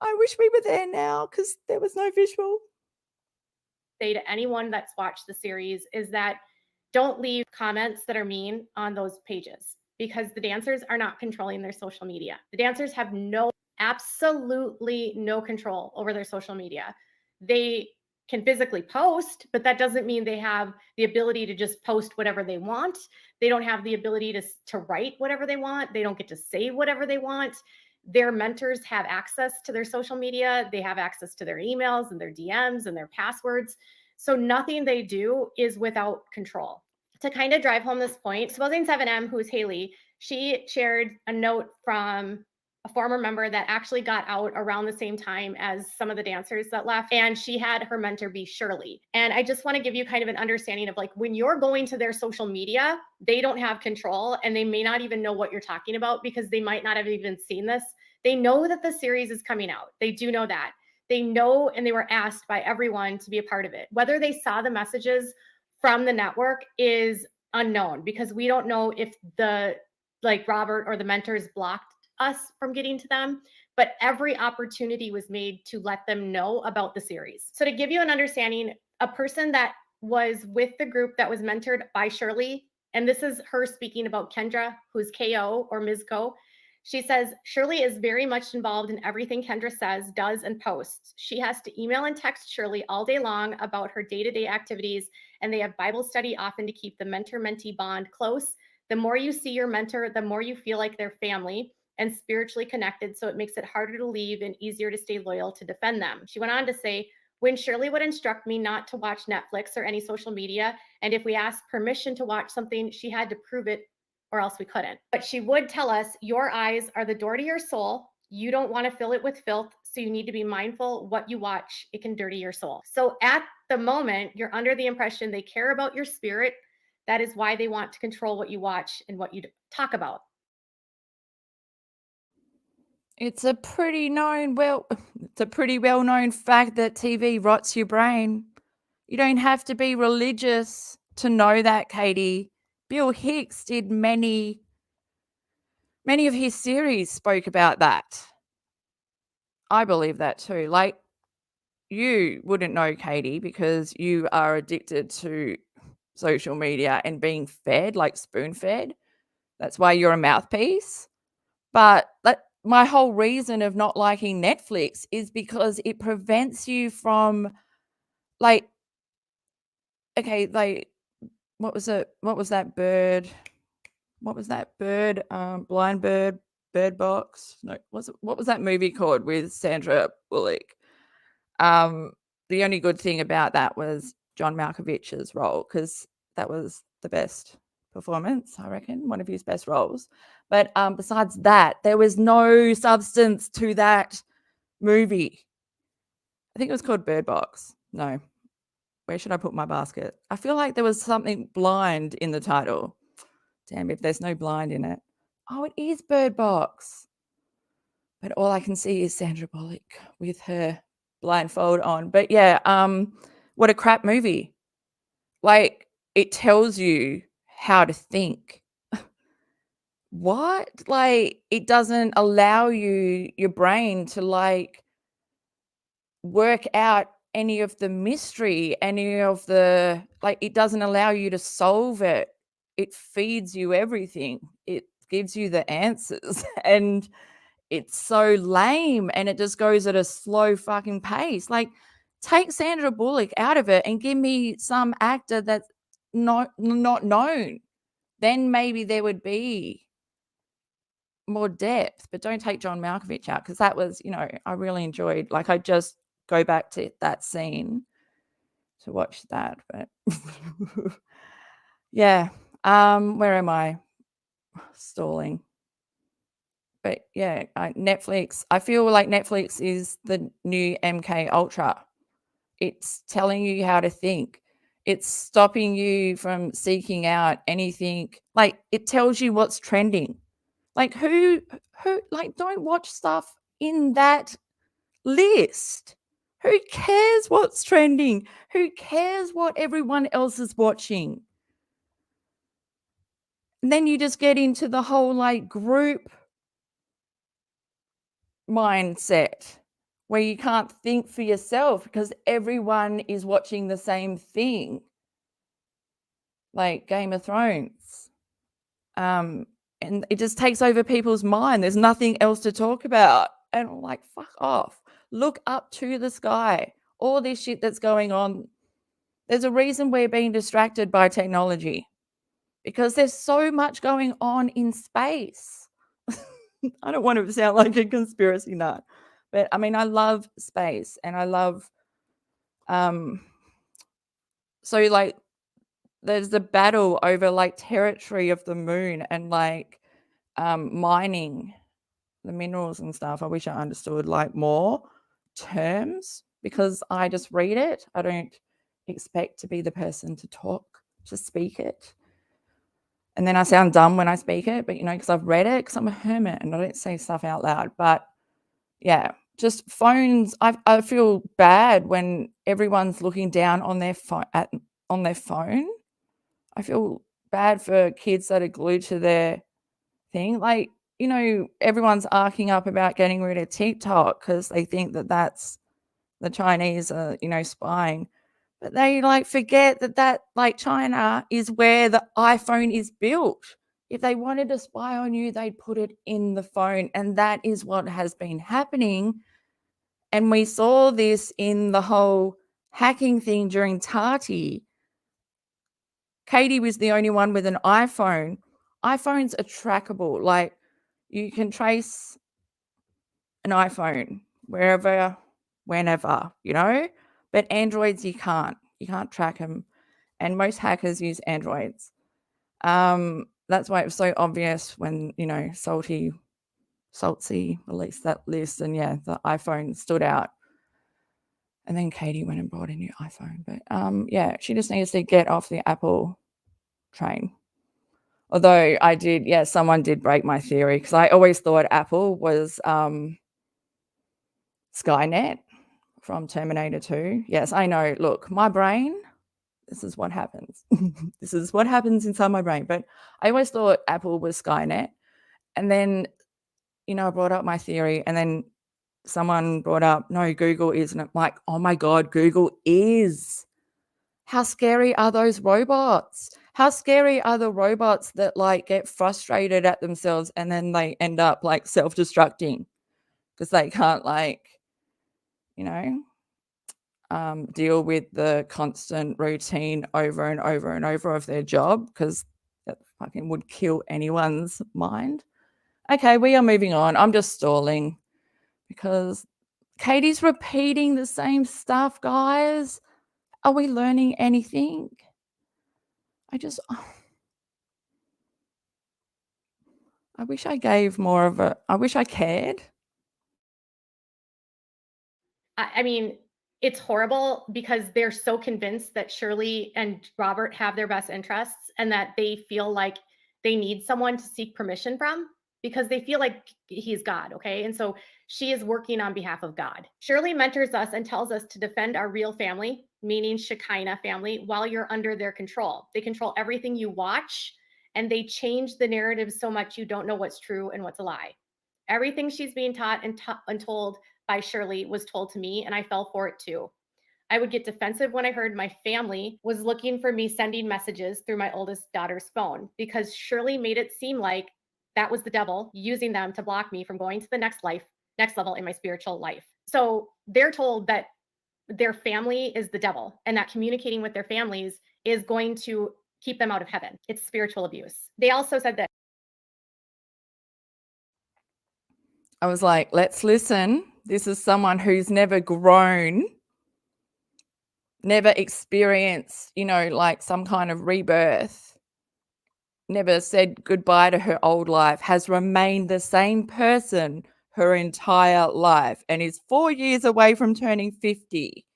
I wish we were there now because there was no visual. say to anyone that's watched the series is that don't leave comments that are mean on those pages because the dancers are not controlling their social media. The dancers have absolutely no control over their social media. They can physically post, but that doesn't mean they have the ability to just post whatever they want. They don't have the ability to write whatever they want. They don't get to say whatever they want. Their mentors have access to their social media. They have access to their emails and their DMs and their passwords. So nothing they do is without control. To kind of drive home this point, supposing 7M, who's Haley, she shared a note from a former member that actually got out around the same time as some of the dancers that left. And she had her mentor be Shirley. And I just want to give you kind of an understanding of like, when you're going to their social media, they don't have control and they may not even know what you're talking about because they might not have even seen this. They know that the series is coming out. They do know that. They know, and they were asked by everyone to be a part of it. Whether they saw the messages from the network is unknown because we don't know if the Robert or the mentors blocked us from getting to them, but every opportunity was made to let them know about the series. So to give you an understanding, a person that was with the group that was mentored by Shirley, and this is her speaking about Kendra, who's KO or Ms. Co. She says, Shirley is very much involved in everything Kendra says, does, and posts. She has to email and text Shirley all day long about her day-to-day activities, and they have Bible study often to keep the mentor-mentee bond close. The more you see your mentor, the more you feel like they're family and spiritually connected, so it makes it harder to leave and easier to stay loyal to defend them. She went on to say, when Shirley would instruct me not to watch Netflix or any social media, and if we asked permission to watch something, she had to prove it or else we couldn't. But she would tell us, your eyes are the door to your soul. You don't want to fill it with filth, so you need to be mindful what you watch. It can dirty your soul. So at the moment, you're under the impression they care about your spirit. That is why they want to control what you watch and what you talk about. It's a pretty well-known fact that TV rots your brain. You don't have to be religious to know that, Katie. Bill Hicks did many of his series spoke about that. I believe that too. Like, you wouldn't know, Katie, because you are addicted to social media and being fed, like spoon-fed. That's why you're a mouthpiece. But my whole reason of not liking Netflix is because it prevents you from, like, okay, like, what was that bird? What was that bird? Blind Bird, Bird Box? No, what was that movie called with Sandra Bullock? The only good thing about that was John Malkovich's role because that was the best performance, I reckon, one of his best roles. But besides that, there was no substance to that movie. I think it was called Bird Box. No, where should I put my basket? I feel like there was something blind in the title. Damn, if there's no blind in it. Oh, it is Bird Box. But all I can see is Sandra Bullock with her blindfold on. But yeah, what a crap movie. Like, it tells you how to think. What? Like, it doesn't allow your brain to like work out any of the mystery, any of the, like, it doesn't allow you to solve it. It feeds you everything. It gives you the answers. And it's so lame, and it just goes at a slow fucking pace. Like, take Sandra Bullock out of it and give me some actor that's not known. Then maybe there would be more depth. But don't take John Malkovich out, because that was, I really enjoyed. Like, I just go back to that scene to watch that. But yeah, where am I? Stalling. But yeah, Netflix, I feel like Netflix is the new MK Ultra. It's telling you how to think. It's stopping you from seeking out anything. Like, it tells you what's trending. Like, who like, don't watch stuff in that list. Who cares what's trending? Who cares what everyone else is watching? And then you just get into the whole like group mindset where you can't think for yourself because everyone is watching the same thing, like Game of Thrones. And it just takes over people's mind. There's nothing else to talk about. And I'm like, fuck off. Look up to the sky. All this shit that's going on. There's a reason we're being distracted by technology, because there's so much going on in space. I don't want to sound like a conspiracy nut, but I mean, I love space, and I love, so like, there's the battle over like territory of the moon and like mining the minerals and stuff. I wish I understood like more terms, because I just read it. I don't expect to be the person to speak it. And then I sound dumb when I speak it, but because I've read it, because I'm a hermit and I don't say stuff out loud. But yeah, just phones. I feel bad when everyone's looking down on their phone I feel bad for kids that are glued to their thing. Like, everyone's arcing up about getting rid of TikTok because they think that that's the Chinese are, spying. But they like forget that like China is where the iPhone is built. If they wanted to spy on you, they'd put it in the phone. And that is what has been happening. And we saw this in the whole hacking thing during Tati. Katie was the only one with an iPhone. iPhones are trackable. Like, you can trace an iPhone wherever, whenever, but Androids you can't. You can't track them. And most hackers use Androids. That's why it was so obvious when, Salty released that list, and yeah, the iPhone stood out. And then Katie went and bought a new iPhone. But yeah, she just needs to get off the Apple train. Although someone did break my theory, because I always thought Apple was Skynet from Terminator 2. Yes, I know. Look, my brain, this is what happens. This is what happens inside my brain. But I always thought Apple was Skynet. And then, I brought up my theory, and then someone brought up, no, Google isn't. I'm like, oh my God, Google is. How scary are those robots? How scary are the robots that like get frustrated at themselves and then they end up like self-destructing because they can't like, deal with the constant routine over and over and over of their job, because that fucking would kill anyone's mind. Okay, we are moving on. I'm just stalling because Katie's repeating the same stuff, guys. Are we learning anything? I wish I gave more of a, I wish I cared. I mean, it's horrible because they're so convinced that Shirley and Robert have their best interests and that they feel like they need someone to seek permission from because they feel like he's God, okay? And so she is working on behalf of God. Shirley mentors us and tells us to defend our real family, meaning Shekinah family, while you're under their control. They control everything you watch and they change the narrative so much you don't know what's true and what's a lie. Everything she's being taught and told by Shirley was told to me, and I fell for it too. I would get defensive when I heard my family was looking for me sending messages through my oldest daughter's phone because Shirley made it seem like that was the devil using them to block me from going to the next level in my spiritual life. So they're told that their family is the devil and that communicating with their families is going to keep them out of heaven. It's spiritual abuse. They also said that I was like, let's listen. This is someone who's never grown, never experienced, like some kind of rebirth, never said goodbye to her old life, has remained the same person her entire life and is 4 years away from turning 50.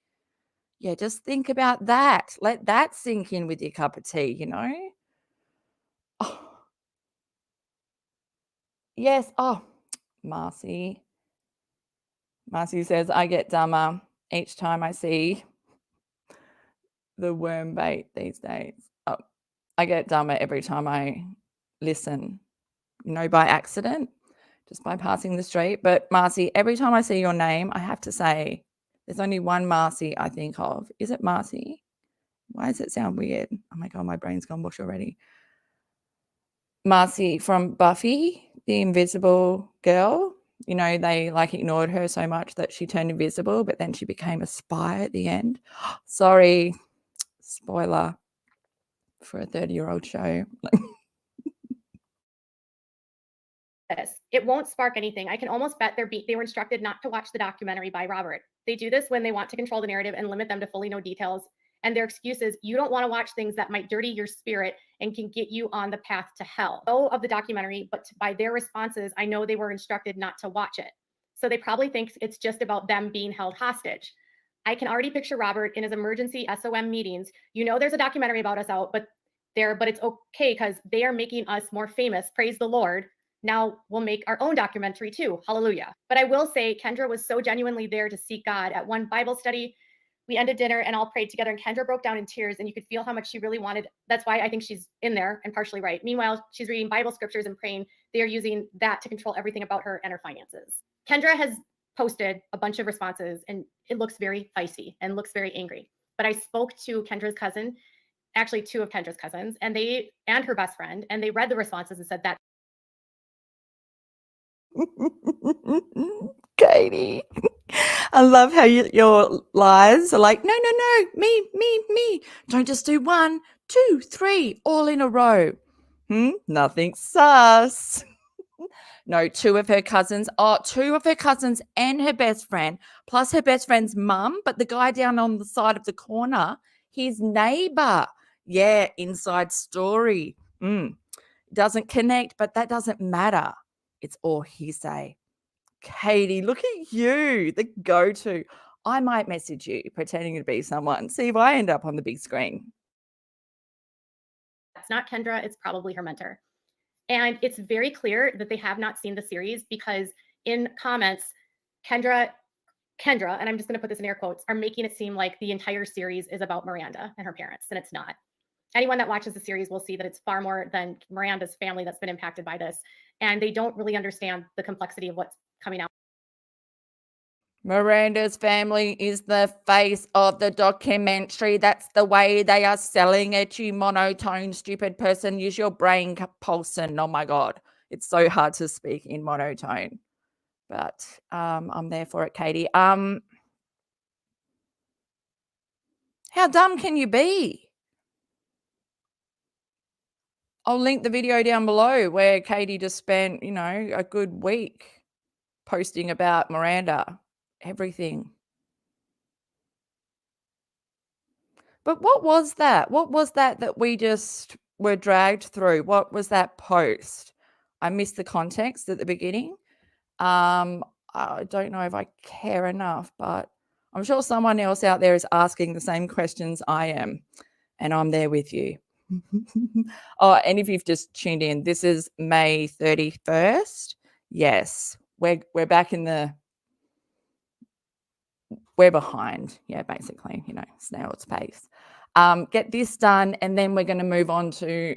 Yeah, just think about that. Let that sink in with your cup of tea, Oh. Yes. Oh, Marcy. Marcy says, I get dumber each time I see the worm bait these days. Oh, I get dumber every time I listen, by accident, just by passing the street. But Marcy, every time I see your name, I have to say, there's only one Marcy I think of. Is it Marcy? Why does it sound weird? Oh my God, my brain's gone mush already. Marcy from Buffy, the invisible girl. They ignored her so much that she turned invisible, but then she became a spy at the end. Sorry, spoiler for a 30-year-old show. it won't spark anything. I can almost bet they were instructed not to watch the documentary by Robert. They do this when they want to control the narrative and limit them to fully know details. And their excuse is, you don't want to watch things that might dirty your spirit and can get you on the path to hell. Of the documentary, but by their responses, I know they were instructed not to watch it. So they probably think it's just about them being held hostage. I can already picture Robert in his emergency SOM meetings. There's a documentary about us out, but it's okay because they are making us more famous. Praise the Lord. Now we'll make our own documentary too. Hallelujah. But I will say Kendra was so genuinely there to seek God. At one Bible study, we ended dinner and all prayed together and Kendra broke down in tears and you could feel how much she really wanted. That's why I think she's in there and partially right. Meanwhile, she's reading Bible scriptures and praying. They are using that to control everything about her and her finances. Kendra has posted a bunch of responses and it looks very feisty and looks very angry. But I spoke to Kendra's cousin, actually two of Kendra's cousins, and her best friend, and they read the responses and said that Katie, I love how your lies are like, no, me. Don't just do 1, 2, 3 all in a row. Nothing sus. No, two of her cousins and her best friend, plus her best friend's mum, but the guy down on the side of the corner, his neighbor. Yeah, inside story. Doesn't connect, but that doesn't matter. It's all hearsay. Katie, look at you, the go-to. I might message you pretending to be someone. See if I end up on the big screen. It's not Kendra, it's probably her mentor. And it's very clear that they have not seen the series because in comments, Kendra, and I'm just going to put this in air quotes, are making it seem like the entire series is about Miranda and her parents, and it's not. Anyone that watches the series will see that it's far more than Miranda's family that's been impacted by this. And they don't really understand the complexity of what's coming out. Miranda's family is the face of the documentary. That's the way they are selling it, you monotone, stupid person. Use your brain, Paulson. Oh my God. It's so hard to speak in monotone. But I'm there for it, Katie. How dumb can you be? I'll link the video down below where Katie just spent, a good week posting about Miranda, everything. But what was that? What was that we just were dragged through? What was that post? I missed the context at the beginning. I don't know if I care enough, but I'm sure someone else out there is asking the same questions I am, and I'm there with you. Oh, and if you've just tuned in, this is May 31st. Yes, we're back in the we're behind. Yeah, basically, snail's pace. Get this done, and then we're going to move on to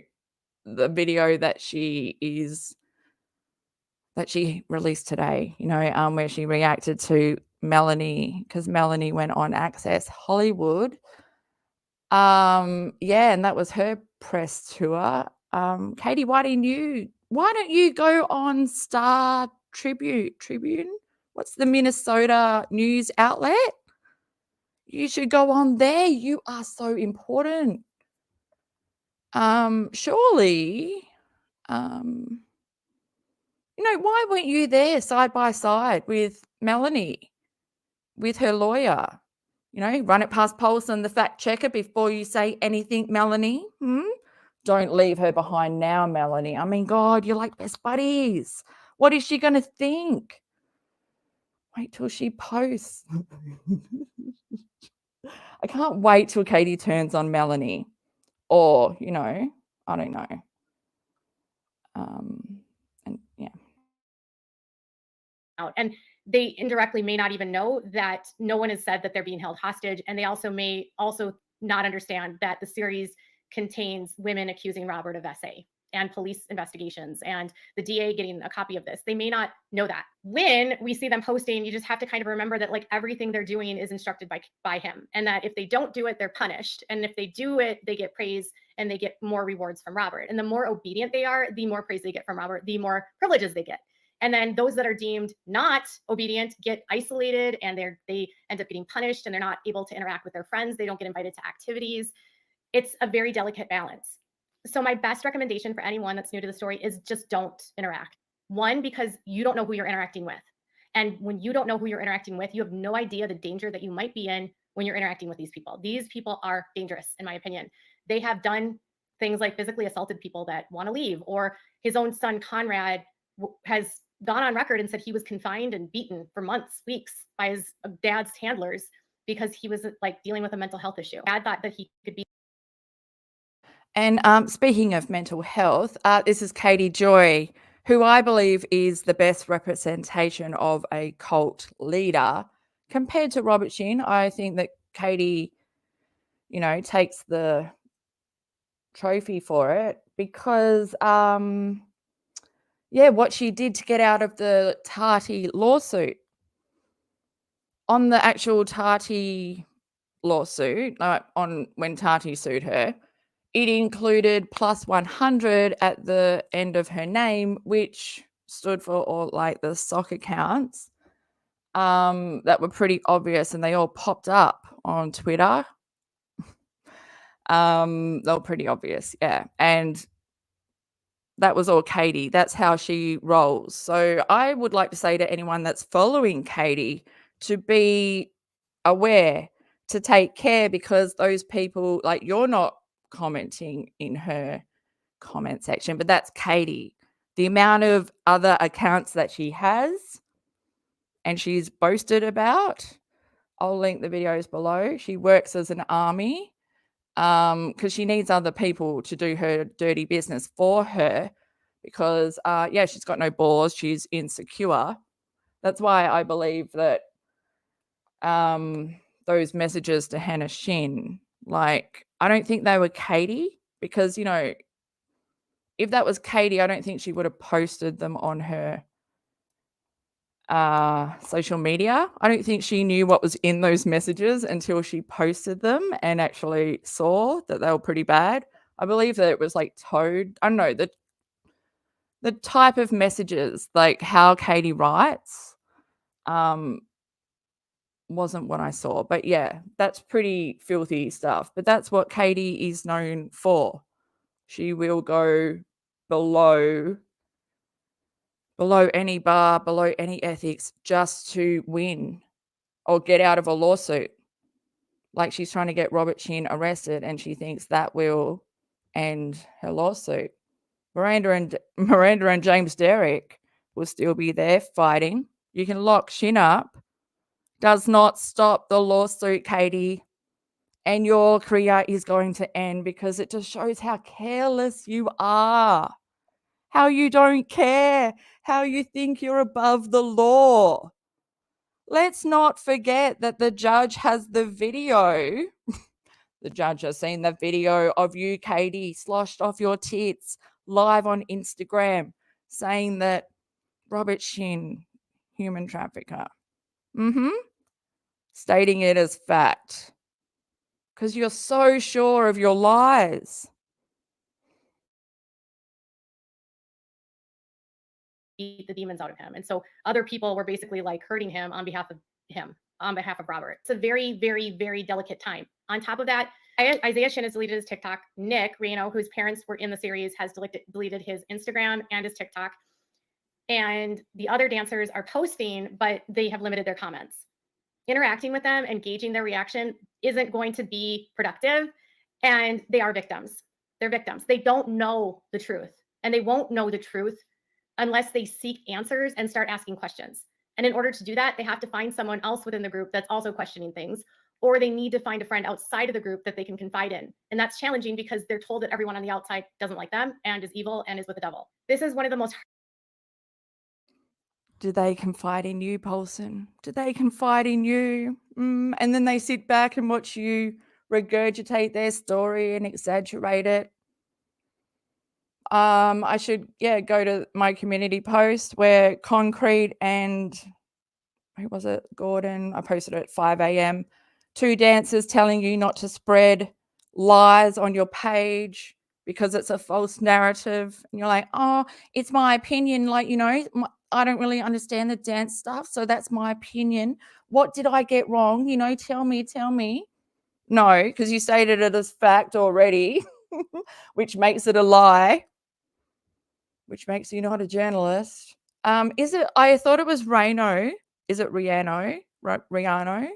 the video that she released today, where she reacted to Melanie, because Melanie went on Access Hollywood. Yeah, and that was her press tour. Katie, why don't you go on Star Tribune? What's the Minnesota news outlet? You should go on there. You are so important. Surely, why weren't you there side by side with Melanie, with her lawyer? Run it past Paulson, the fact checker, before you say anything, Melanie. Don't leave her behind now, Melanie. I mean, God, you're like best buddies. What is she going to think? Wait till she posts. I can't wait till Katie turns on Melanie. Or, I don't know. And yeah. And they indirectly may not even know that no one has said that they're being held hostage. And they also may not understand that the series contains women accusing Robert of SA and police investigations and the DA getting a copy of this. They may not know that. When we see them posting, you just have to kind of remember that like everything they're doing is instructed by him, and that if they don't do it, they're punished. And if they do it, they get praise and they get more rewards from Robert. And the more obedient they are, the more praise they get from Robert, the more privileges they get. And then those that are deemed not obedient get isolated, and they end up getting punished, and they're not able to interact with their friends. They don't get invited to activities. It's a very delicate balance. So my best recommendation for anyone that's new to the story is just don't interact. One, because you don't know who you're interacting with. And when you don't know who you're interacting with, you have no idea the danger that you might be in when you're interacting with these people. These people are dangerous, in my opinion. They have done things like physically assaulted people that want to leave, or his own son, Conrad, has gone on record and said he was confined and beaten for months, weeks by his dad's handlers because he was like dealing with a mental health issue. Dad thought that he could be. And speaking of mental health, this is Katie Joy, who I believe is the best representation of a cult leader compared to Robert Shinn. I think that Katie, takes the trophy for it because, what she did to get out of the Tati lawsuit. On the actual Tati lawsuit, on when Tati sued her, it included plus 100 at the end of her name, which stood for all like the stock accounts that were pretty obvious, and they all popped up on Twitter. They were pretty obvious, yeah. And that was all Katie. That's how she rolls. So I would like to say to anyone that's following Katie to be aware, to take care, because those people, like, you're not commenting in her comment section, but that's Katie. The amount of other accounts that she has and she's boasted about, I'll link the videos below. She works as an army because she needs other people to do her dirty business for her because, she's got no balls. She's insecure. That's why I believe that those messages to Hannah Shinn, like, I don't think they were Katie because, if that was Katie, I don't think she would have posted them on her social media. I don't think she knew what was in those messages until she posted them and actually saw that they were pretty bad. I believe that it was like Toad. I don't know, the type of messages, like how Katie writes, wasn't what I saw. But yeah, that's pretty filthy stuff. But that's what Katie is known for. She will go below any bar, below any ethics, just to win or get out of a lawsuit. Like, she's trying to get Robert Shinn arrested, and she thinks that will end her lawsuit. Miranda and James Derrick will still be there fighting. You can lock Shinn up. Does not stop the lawsuit, Katie. And your career is going to end because it just shows how careless you are, how you don't care, how you think you're above the law. Let's not forget that the judge has the video. The judge has seen the video of you, Katie, sloshed off your tits live on Instagram, saying that Robert Shinn, human trafficker. Stating it as fact. Because you're so sure of your lies. Beat the demons out of him. And so other people were basically like hurting him on behalf of Robert. It's a very, very, very delicate time. On top of that, Isaiah Shinn has deleted his TikTok. Nick Reno, whose parents were in the series, has deleted his Instagram and his TikTok. And the other dancers are posting, but they have limited their comments. Interacting with them, engaging their reaction isn't going to be productive. And they are victims. They're victims. They don't know the truth. And they won't know the truth unless they seek answers and start asking questions. And in order to do that, they have to find someone else within the group that's also questioning things, or they need to find a friend outside of the group that they can confide in. And that's challenging because they're told that everyone on the outside doesn't like them and is evil and is with the devil. This is one of the most... Do they confide in you, Paulson? Do they confide in you? And then they sit back and watch you regurgitate their story and exaggerate it. I should, go to my community post where Concrete and, who was it, Gordon, I posted it at 5 a.m. 2 dancers telling you not to spread lies on your page because it's a false narrative. And you're like, oh, it's my opinion. Like, I don't really understand the dance stuff, so that's my opinion. What did I get wrong? Tell me. No, because you stated it as fact already, which makes it a lie, which makes you not a journalist. Is it? I thought it was Reno. Is it Rihanna? Rihanna?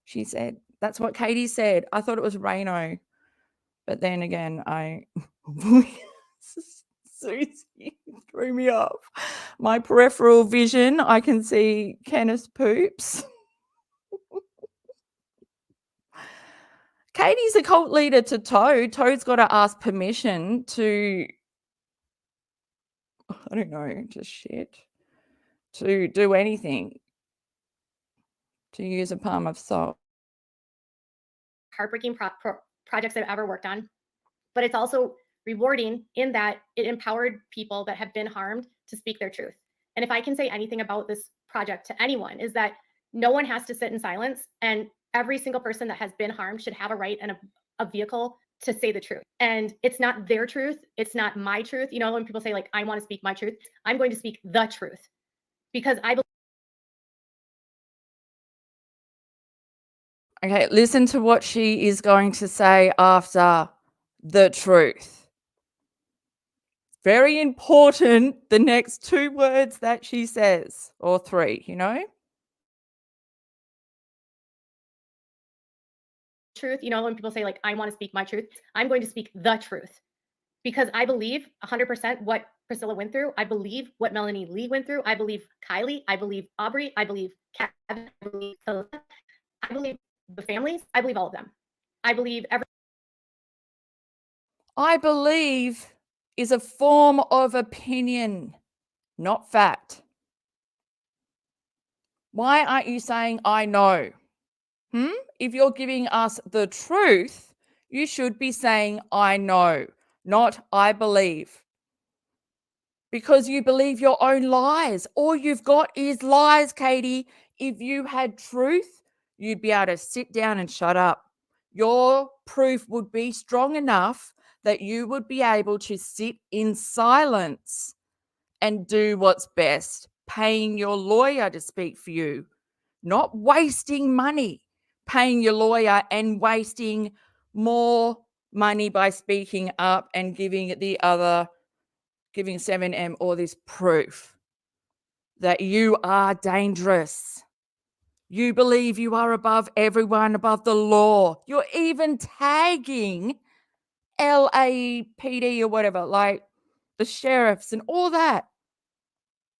She said, that's what Katie said. I thought it was Reno. But then again, Susie threw me off. My peripheral vision, I can see Kenneth's poops. Katie's a cult leader to Toad. Toad's got to ask permission to, I don't know, to do anything, to use a palm of salt. Heartbreaking projects I've ever worked on, but it's also rewarding in that it empowered people that have been harmed to speak their truth. And if I can say anything about this project to anyone, is that no one has to sit in silence, and every single person that has been harmed should have a right and a vehicle to say the truth. And it's not their truth. It's not my truth. When people say like, I want to speak my truth, I'm going to speak the truth because I believe. Okay, listen to what she is going to say after the truth. Very important, the next 2 words that she says, or 3, Truth, when people say like, I want to speak my truth, I'm going to speak the truth because I believe 100% what Priscilla went through. I believe what Melanie Lee went through. I believe Kylie. I believe Aubrey. I believe Kevin. I believe Philip. I believe the families. I believe all of them. I believe I believe is a form of opinion, not fact. Why aren't you saying I know? If you're giving us the truth, you should be saying I know, not I believe. Because you believe your own lies. All you've got is lies, Katie. If you had truth, you'd be able to sit down and shut up. Your proof would be strong enough that you would be able to sit in silence and do what's best, paying your lawyer to speak for you, not wasting money, paying your lawyer and wasting more money by speaking up and giving 7M all this proof that you are dangerous. You believe you are above everyone, above the law. You're even tagging LAPD or whatever. Like, the sheriffs and all that.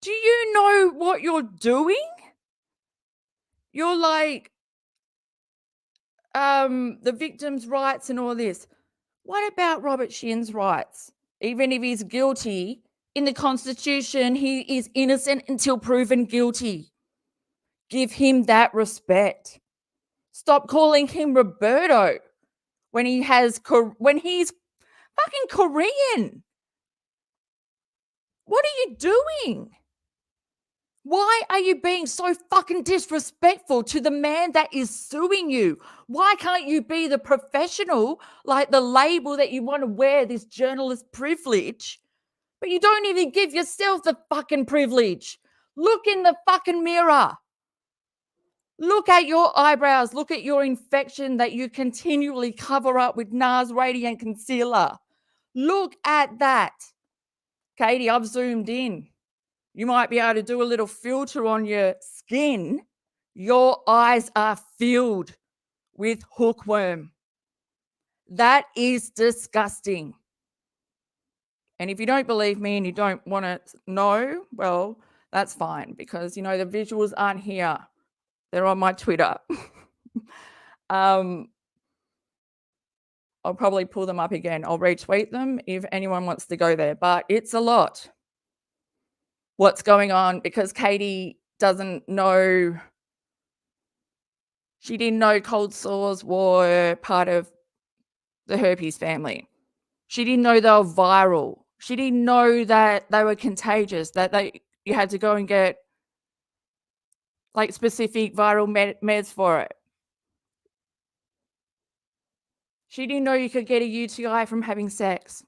Do you know what you're doing? You're like, the victim's rights and all this. What about Robert Shinn's rights? Even if he's guilty, in the Constitution, he is innocent until proven guilty. Give him that respect. Stop calling him Roberto when he's fucking Korean. What are you doing? Why are you being so fucking disrespectful to the man that is suing you? Why can't you be the professional, like the label that you want to wear, this journalist privilege, but you don't even give yourself the fucking privilege? Look in the fucking mirror. Look at your eyebrows. Look at your infection that you continually cover up with NARS Radiant Concealer. Look at that. Katie, I've zoomed in. You might be able to do a little filter on your skin. Your eyes are filled with hookworm. That is disgusting. And if you don't believe me and you don't want to know, well, that's fine, because, the visuals aren't here. They're on my Twitter. I'll probably pull them up again. I'll retweet them if anyone wants to go there. But it's a lot what's going on, because Katie doesn't know. She didn't know cold sores were part of the herpes family. She didn't know they were viral. She didn't know that they were contagious, that you had to go and get like specific viral meds for it. She didn't know you could get a UTI from having sex.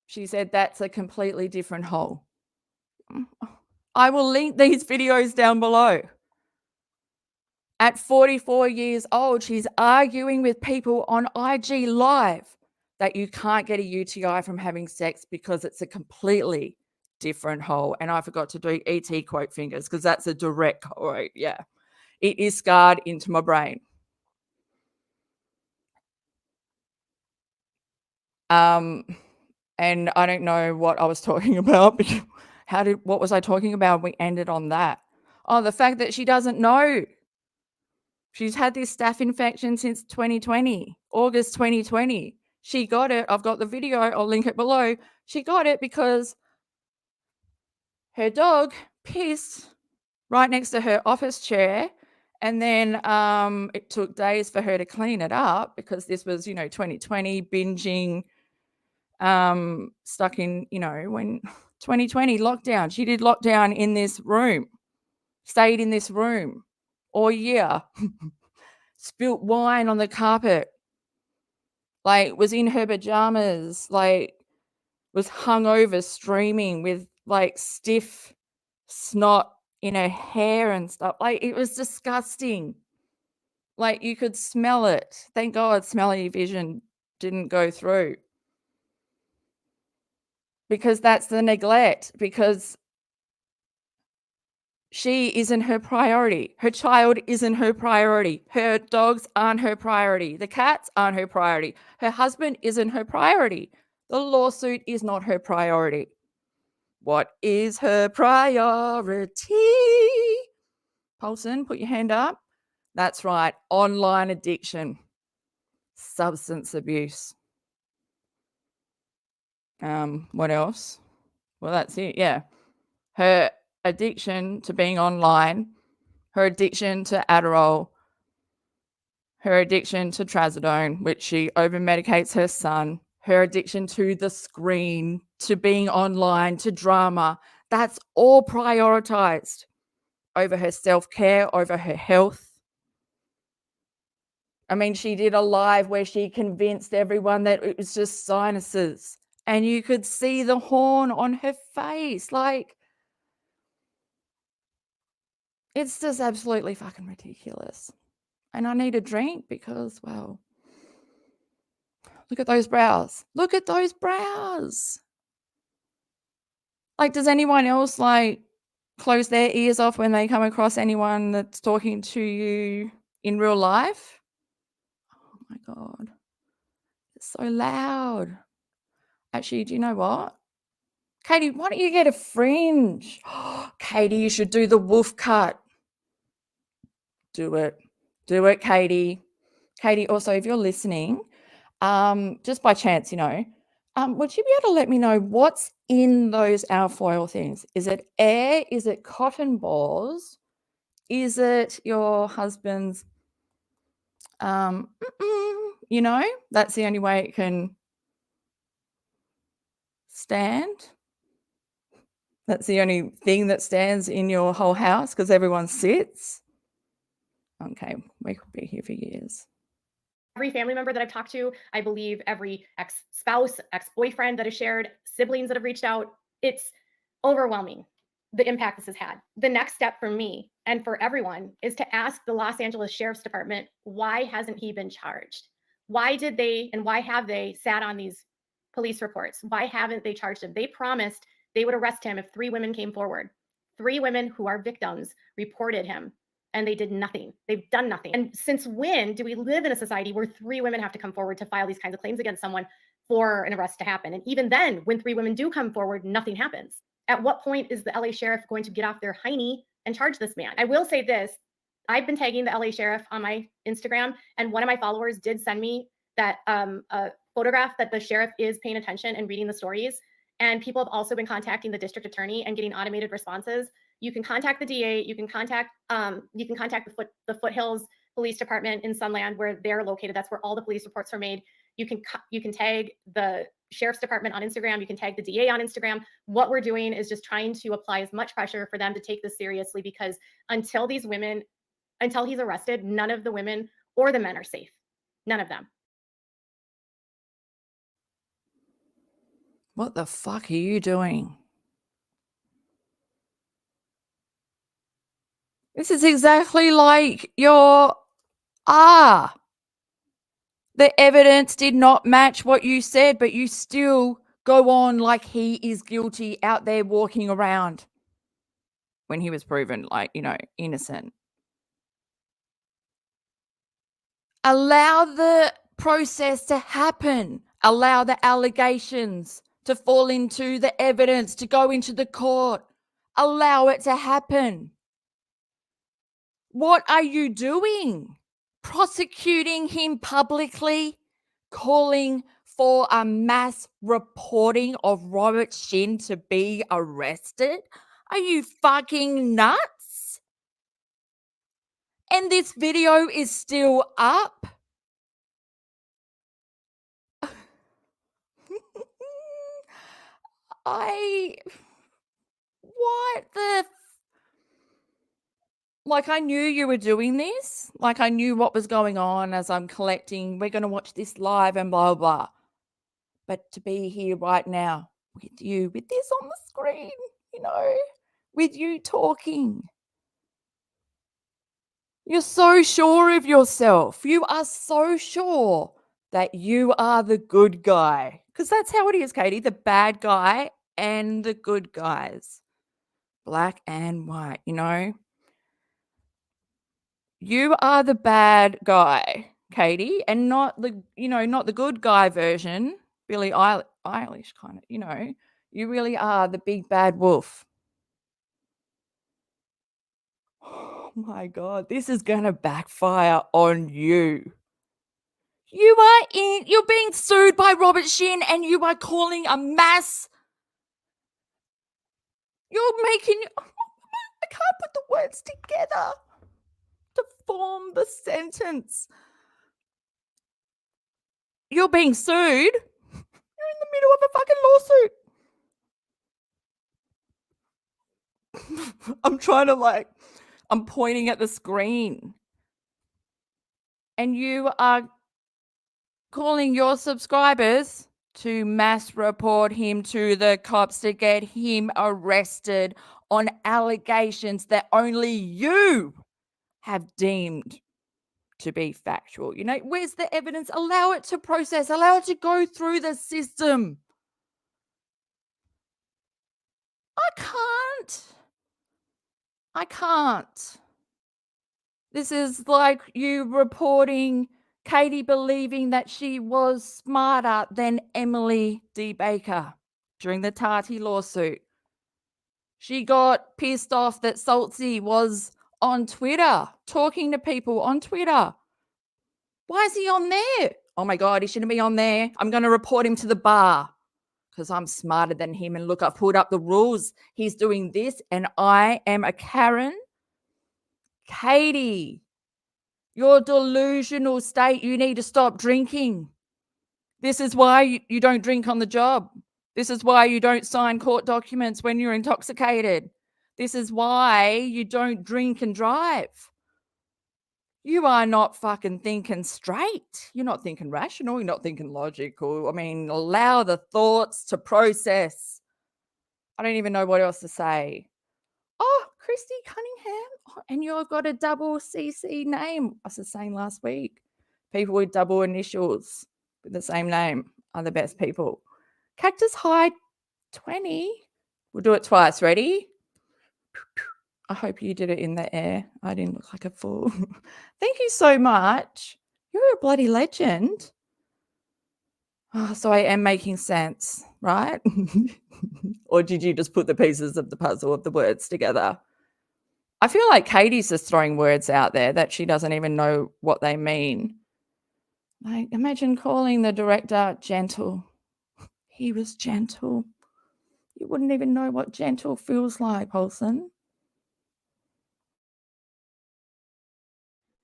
She said that's a completely different hole. I will link these videos down below. At 44 years old, she's arguing with people on IG Live that you can't get a UTI from having sex because it's a completely different hole. And I forgot to do ET quote fingers because that's a direct quote. Yeah, it is scarred into my brain. And I don't know what I was talking about. What was I talking about? We ended on that. Oh, the fact that she doesn't know. She's had this staph infection since 2020, August 2020. She got it. I've got the video. I'll link it below. She got it because her dog pissed right next to her office chair. And then it took days for her to clean it up, because this was, 2020, binging, stuck in, when 2020 lockdown. She did lockdown in this room, stayed in this room all year, spilt wine on the carpet, like was in her pajamas, like was hungover, streaming with like stiff snot in her hair and stuff. Like, it was disgusting. Like, you could smell it. Thank God smelly vision didn't go through. Because that's the neglect, because she isn't her priority. Her child isn't her priority. Her dogs aren't her priority. The cats aren't her priority. Her husband isn't her priority. The lawsuit is not her priority. What is her priority? Paulson, put your hand up. That's right. Online addiction, substance abuse. What else? Well, that's it. Yeah. Her addiction to being online, her addiction to Adderall, her addiction to trazodone, which she over-medicates her son, her addiction to the screen, to being online, to drama. That's all prioritized over her self-care, over her health. I mean, she did a live where she convinced everyone that it was just sinuses, and you could see the horn on her face. Like, it's just absolutely fucking ridiculous. And I need a drink because, well, look at those brows. Look at those brows. Like, does anyone else like close their ears off when they come across anyone that's talking to you in real life? Oh my God. It's so loud. Actually, do you know what? Katie, why don't you get a fringe? Katie, you should do the wolf cut. Do it. Do it, Katie. Katie, also, if you're listening, just by chance, would you be able to let me know what's in those alfoil things? Is it air? Is it cotton balls? Is it your husband's, that's the only way it can stand? That's the only thing that stands in your whole house because everyone sits? Okay, we could be here for years. Every family member that I've talked to, I believe every ex-spouse, ex-boyfriend that has shared, siblings that have reached out, it's overwhelming, the impact this has had. The next step for me and for everyone is to ask the Los Angeles Sheriff's Department, why hasn't he been charged? Why did they and why have they sat on these police reports? Why haven't they charged him? They promised they would arrest him if 3 women came forward. 3 women who are victims reported him. And they did nothing. They've done nothing. And since when do we live in a society where 3 women have to come forward to file these kinds of claims against someone for an arrest to happen? And even then, when 3 women do come forward, nothing happens. At what point is the LA sheriff going to get off their hiney and charge this man? I will say this. I've been tagging the LA sheriff on my Instagram, and one of my followers did send me that a photograph that the sheriff is paying attention and reading the stories. And people have also been contacting the district attorney and getting automated responses. You can contact the DA. You can contact the Foothills Police Department in Sunland, where they're located. That's where all the police reports are made. You can tag the Sheriff's Department on Instagram. You can tag the DA on Instagram. What we're doing is just trying to apply as much pressure for them to take this seriously, because until he's arrested, none of the women or the men are safe. None of them. What the fuck are you doing? This is exactly like your the evidence did not match what you said, but you still go on like he is guilty out there walking around when he was proven innocent. Allow the process to happen. Allow the allegations to fall into the evidence, to go into the court. Allow it to happen. What are you doing? Prosecuting him publicly, calling for a mass reporting of Robert Shinn to be arrested? Are you fucking nuts? And this video is still up. I knew you were doing this. Like, I knew what was going on as I'm collecting. We're going to watch this live and blah, blah. But to be here right now with you, with this on the screen, with you talking. You're so sure of yourself. You are so sure that you are the good guy. Because that's how it is, Katie. The bad guy and the good guys. Black and white, You are the bad guy, Katie, and not the good guy version, Billie Eilish kind of, You really are the big bad wolf. Oh my God, this is going to backfire on you. You're being sued by Robert Shinn, and you are calling a mass. I can't put the words together to form the sentence. You're being sued. You're in the middle of a fucking lawsuit. I'm pointing at the screen. And you are calling your subscribers to mass report him to the cops to get him arrested on allegations that only you have deemed to be factual. Where's the evidence? Allow it to process. Allow it to go through the system. I can't. This is like you reporting Katie believing that she was smarter than Emily D. Baker. during the Tati lawsuit. She got pissed off that Saltsy was on Twitter, talking to people on Twitter. Why is he on there? Oh my God, he shouldn't be on there. I'm going to report him to the bar because I'm smarter than him. And look, I've pulled up the rules. He's doing this and I am a Karen. Katie, your delusional state, you need to stop drinking. This is why you don't drink on the job. This is why you don't sign court documents when you're intoxicated. This is why you don't drink and drive. You are not fucking thinking straight. You're not thinking rational. You're not thinking logical. I mean, allow the thoughts to process. I don't even know what else to say. Oh, Christy Cunningham. Oh, and you've got a double CC name. I was saying last week. People with double initials with the same name are the best people. Cactus High 20. We'll do it twice. Ready? I hope you did it in the air. I didn't look like a fool. Thank you so much. You're a bloody legend. Oh, so I am making sense, right? Or did you just put the pieces of the puzzle of the words together? I feel like Katie's just throwing words out there that she doesn't even know what they mean. Like, imagine calling the director gentle. He was gentle. You wouldn't even know what gentle feels like, Paulson.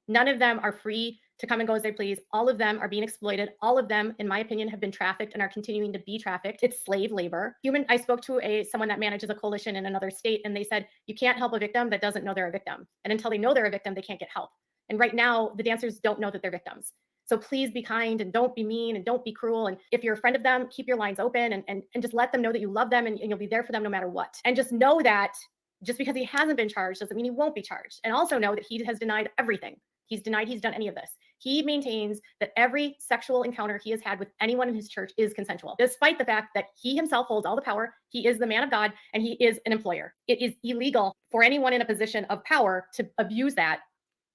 None of them are free to come and go as they please. All of them are being exploited. All of them, in my opinion, have been trafficked and are continuing to be trafficked. It's slave labor. I spoke to someone that manages a coalition in another state, and they said, you can't help a victim that doesn't know they're a victim. And until they know they're a victim, they can't get help. And right now, the dancers don't know that they're victims. So please be kind and don't be mean and don't be cruel. And if you're a friend of them, keep your lines open and just let them know that you love them and you'll be there for them no matter what. And just know that just because he hasn't been charged doesn't mean he won't be charged. And also know that he has denied everything. He's denied he's done any of this. He maintains that every sexual encounter he has had with anyone in his church is consensual, despite the fact that he himself holds all the power. He is the man of God and he is an employer. It is illegal for anyone in a position of power to abuse that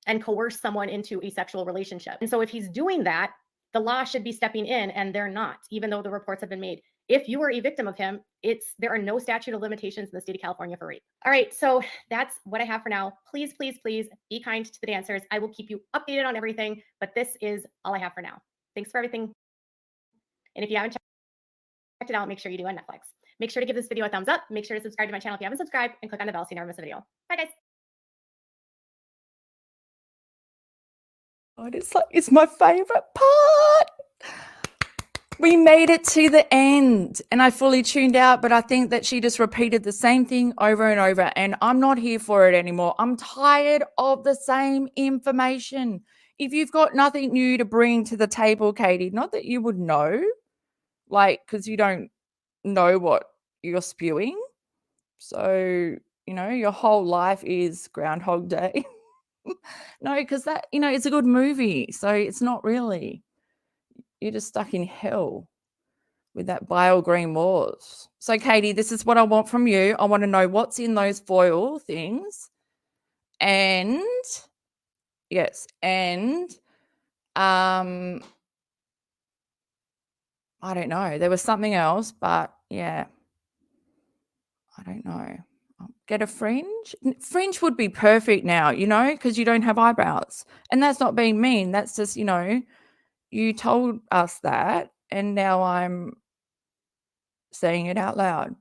and coerce someone into a sexual relationship. And so if he's doing that, the law should be stepping in, and they're not, even though the reports have been made. If you are a victim of him, there are no statute of limitations in the state of California for rape. All right, so that's what I have for now. Please, please, please be kind to the dancers. I will keep you updated on everything, but this is all I have for now. Thanks for everything. And if you haven't checked it out, make sure you do on Netflix. Make sure to give this video a thumbs up. Make sure to subscribe to my channel if you haven't subscribed, and click on the bell so you never miss a video. Bye, guys. Oh, it's my favorite part. We made it to the end and I fully tuned out, but I think that she just repeated the same thing over and over, and I'm not here for it anymore. I'm tired of the same information. If you've got nothing new to bring to the table, Katie, not that you would know, like, because you don't know what you're spewing. So, your whole life is Groundhog Day. No, because that, it's a good movie. So it's not really. You're just stuck in hell with that bile green wars. So, Katie, this is what I want from you. I want to know what's in those foil things. And, yes, and I don't know. There was something else, but yeah, I don't know. Get a fringe. Fringe would be perfect now, because you don't have eyebrows. And that's not being mean. That's just, you told us that, and now I'm saying it out loud.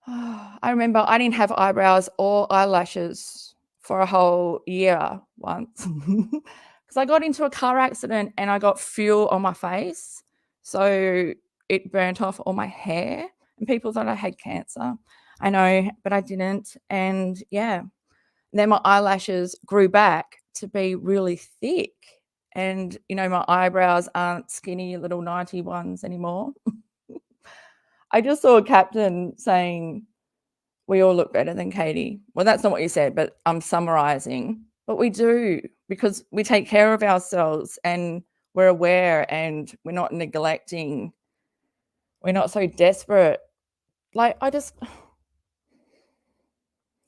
I remember I didn't have eyebrows or eyelashes for a whole year once because I got into a car accident and I got fuel on my face. So it burnt off all my hair and people thought I had cancer. I know, but I didn't. And yeah, then my eyelashes grew back to be really thick. And, my eyebrows aren't skinny little 90 ones anymore. I just saw a captain saying, we all look better than Katie. Well, that's not what you said, but I'm summarizing. But we do, because we take care of ourselves and we're aware and we're not neglecting. We're not so desperate. Like,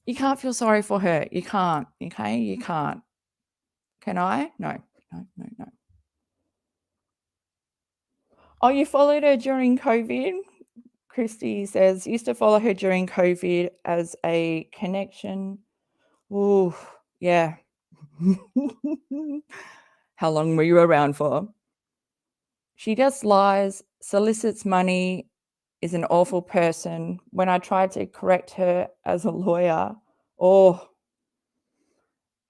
you can't feel sorry for her. You can't, okay? You can't. Can I? No. Oh, you followed her during COVID? Christy says, used to follow her during COVID as a connection. Ooh, yeah. How long were you around for? She just lies, solicits money, is an awful person. When I tried to correct her as a lawyer,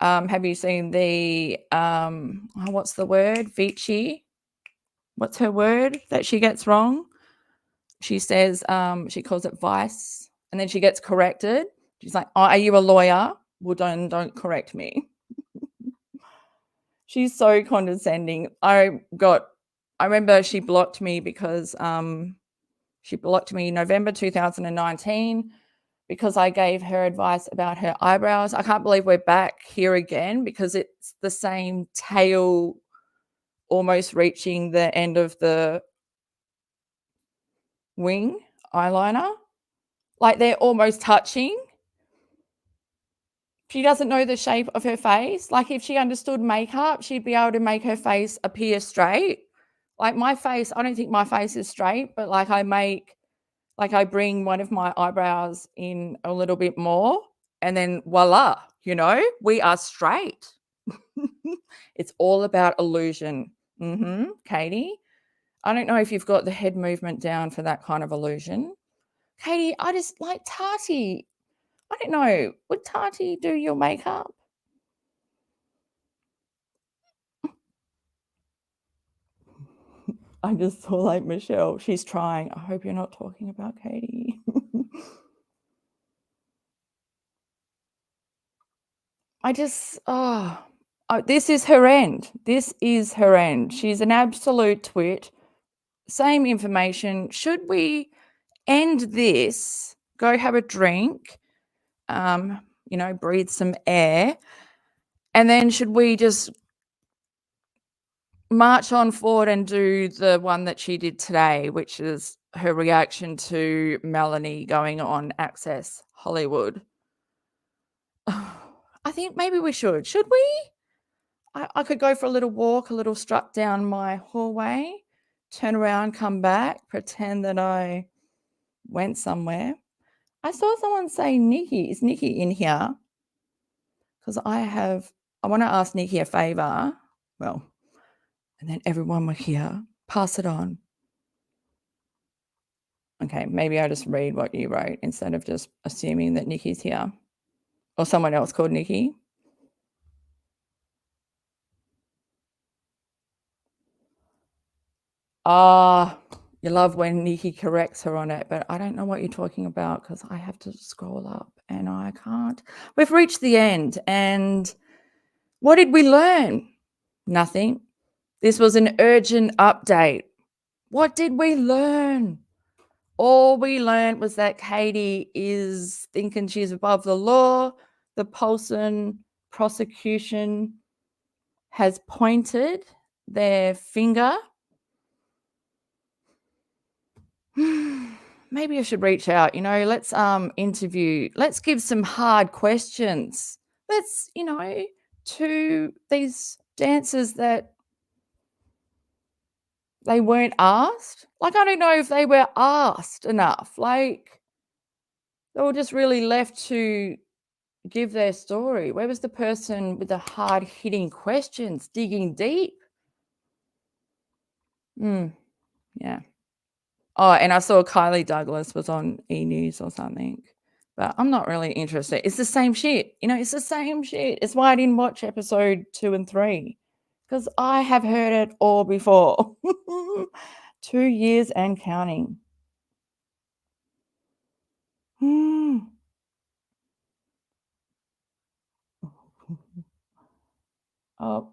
have you seen the, what's the word? Vici? What's her word that she gets wrong? She says, she calls it vice, and then she gets corrected. She's like, oh, are you a lawyer? Well, don't correct me. She's so condescending. I remember she blocked me because she blocked me in November 2019 because I gave her advice about her eyebrows. I can't believe we're back here again because it's the same tail almost reaching the end of the wing eyeliner. Like they're almost touching. She doesn't know the shape of her face. Like if she understood makeup, she'd be able to make her face appear straight. Like my face, I don't think my face is straight, but like I bring one of my eyebrows in a little bit more and then voila, we are straight. It's all about illusion. Katie, I don't know if you've got the head movement down for that kind of illusion. Katie, I just like Tati. I don't know. Would Tati do your makeup? I just saw like Michelle. She's trying. I hope you're not talking about Katie. This is her end. This is her end. She's an absolute twit. Same information. Should we end this, go have a drink, breathe some air, and then should we just march on forward and do the one that she did today, which is her reaction to Melanie going on Access Hollywood? I think maybe we should. Should we? I could go for a little walk, a little strut down my hallway, turn around, come back, pretend that I went somewhere. I saw someone say Nikki. Is Nikki in here? Because I want to ask Nikki a favor. Well, and then everyone were here. Pass it on. Okay, maybe I'll just read what you wrote instead of just assuming that Nikki's here. Or someone else called Nikki. You love when Nikki corrects her on it, but I don't know what you're talking about because I have to scroll up and I can't. We've reached the end, and what did we learn? Nothing. This was an urgent update. What did we learn? All we learned was that Katie is thinking she's above the law. The Paulson prosecution has pointed their finger. Maybe I should reach out, let's interview, let's give some hard questions. Let's, to these dancers that they weren't asked. Like, I don't know if they were asked enough. Like, they were just really left to give their story. Where was the person with the hard-hitting questions, digging deep? Yeah. Oh, and I saw Kylie Douglas was on E! News or something, but I'm not really interested. It's the same shit. It's the same shit. It's why I didn't watch episode 2 and 3, because I have heard it all before. 2 years and counting. Oh,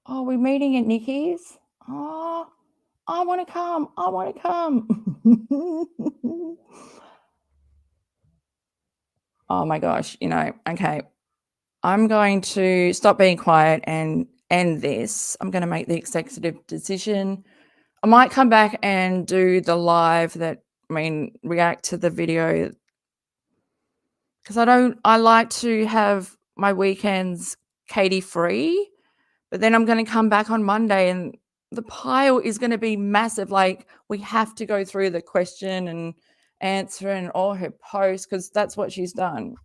we're meeting at Nikki's? Oh, I want to come. I want to come. Oh my gosh, okay. I'm going to stop being quiet and end this. I'm going to make the executive decision. I might come back and do the live react to the video, because I like to have my weekends Katie free, but then I'm going to come back on Monday and the pile is going to be massive. Like, we have to go through the question and answer and all her posts, because that's what she's done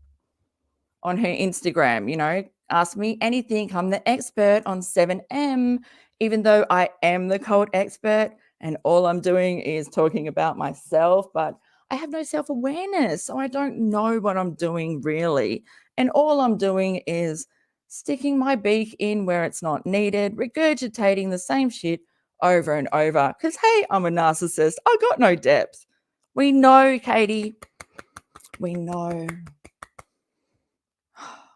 on her Instagram. You know, ask me anything. I'm the expert on 7M, even though I am the cult expert and all I'm doing is talking about myself, but I have no self-awareness, so I don't know what I'm doing really. And all I'm doing is sticking my beak in where it's not needed, regurgitating the same shit over and over. Because, hey, I'm a narcissist. I got no depth. We know, Katie. We know.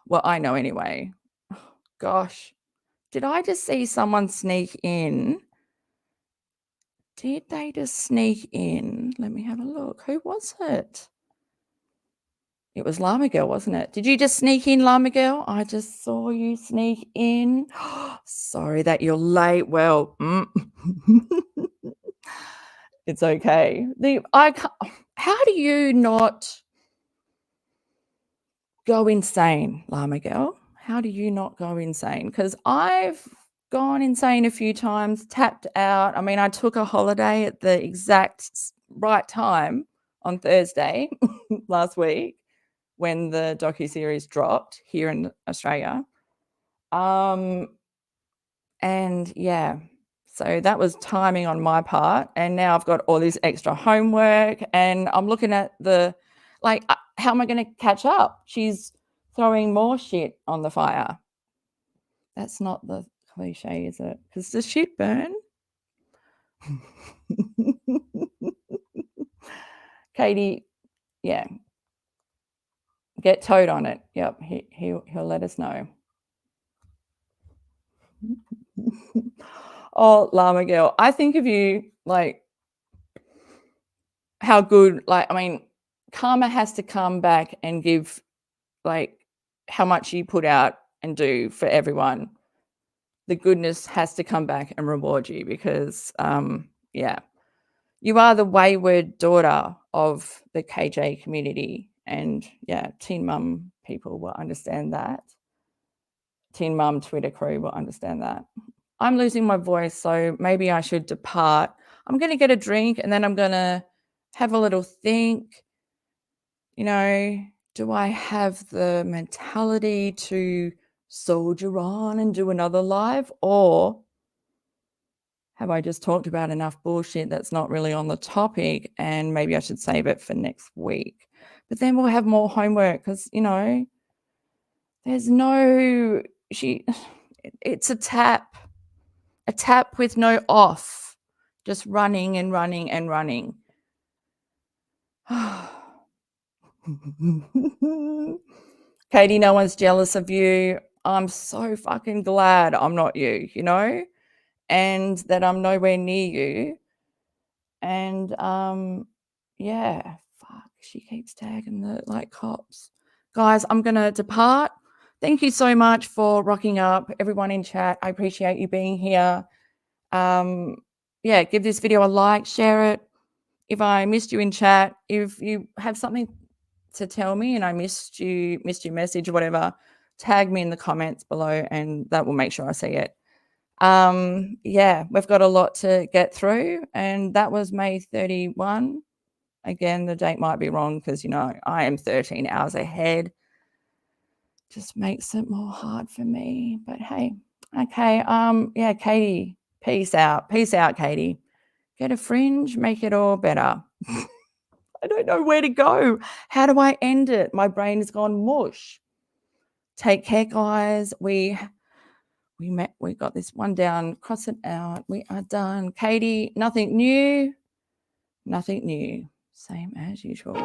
Well, I know anyway. Gosh, did I just see someone sneak in? Did they just sneak in? Let me have a look. Who was it? It was Llama Girl, wasn't it? Did you just sneak in, Llama Girl? I just saw you sneak in. Sorry that you're late. Well, it's okay. How do you not go insane, Llama Girl? How do you not go insane? Because I've gone insane a few times, tapped out. I mean, I took a holiday at the exact right time on Thursday last week when the docuseries dropped here in Australia. And yeah, so that was timing on my part. And now I've got all this extra homework and I'm looking at how am I going to catch up? She's throwing more shit on the fire. That's not the cliche, is it? Because the shit burn. Katie, yeah. Get Toad on it. Yep, he'll let us know. Oh, Llama Girl, I think of you like how good, I mean, karma has to come back and give how much you put out and do for everyone. The goodness has to come back and reward you because, yeah, you are the wayward daughter of the KJ community. And yeah, Teen Mum people will understand that. Teen Mum Twitter crew will understand that. I'm losing my voice, so maybe I should depart. I'm going to get a drink and then I'm going to have a little think. You know, do I have the mentality to soldier on and do another live, or have I just talked about enough bullshit that's not really on the topic and maybe I should save it for next week? But then we'll have more homework because, you know, there's no, it's a tap with no off, just running and running and running. Katie, no one's jealous of you. I'm so fucking glad I'm not you, you know, and that I'm nowhere near you. And yeah, fuck, she keeps tagging the cops. Guys, I'm gonna depart. Thank you so much for rocking up, everyone in chat. I appreciate you being here. Yeah, give this video a like, share it. If I missed you in chat, if you have something to tell me and I missed your message or whatever, tag me in the comments below and that will make sure I see it. Yeah, we've got a lot to get through and that was May 31. Again, the date might be wrong because, you know, I am 13 hours ahead. Just makes it more hard for me, but hey, okay. Yeah, Katie, peace out, Katie. Get a fringe, make it all better. I don't know where to go. How do I end it? My brain has gone mush. Take care, guys. We got this one down. Cross it out. We are done. Katie, nothing new. Nothing new. Same as usual.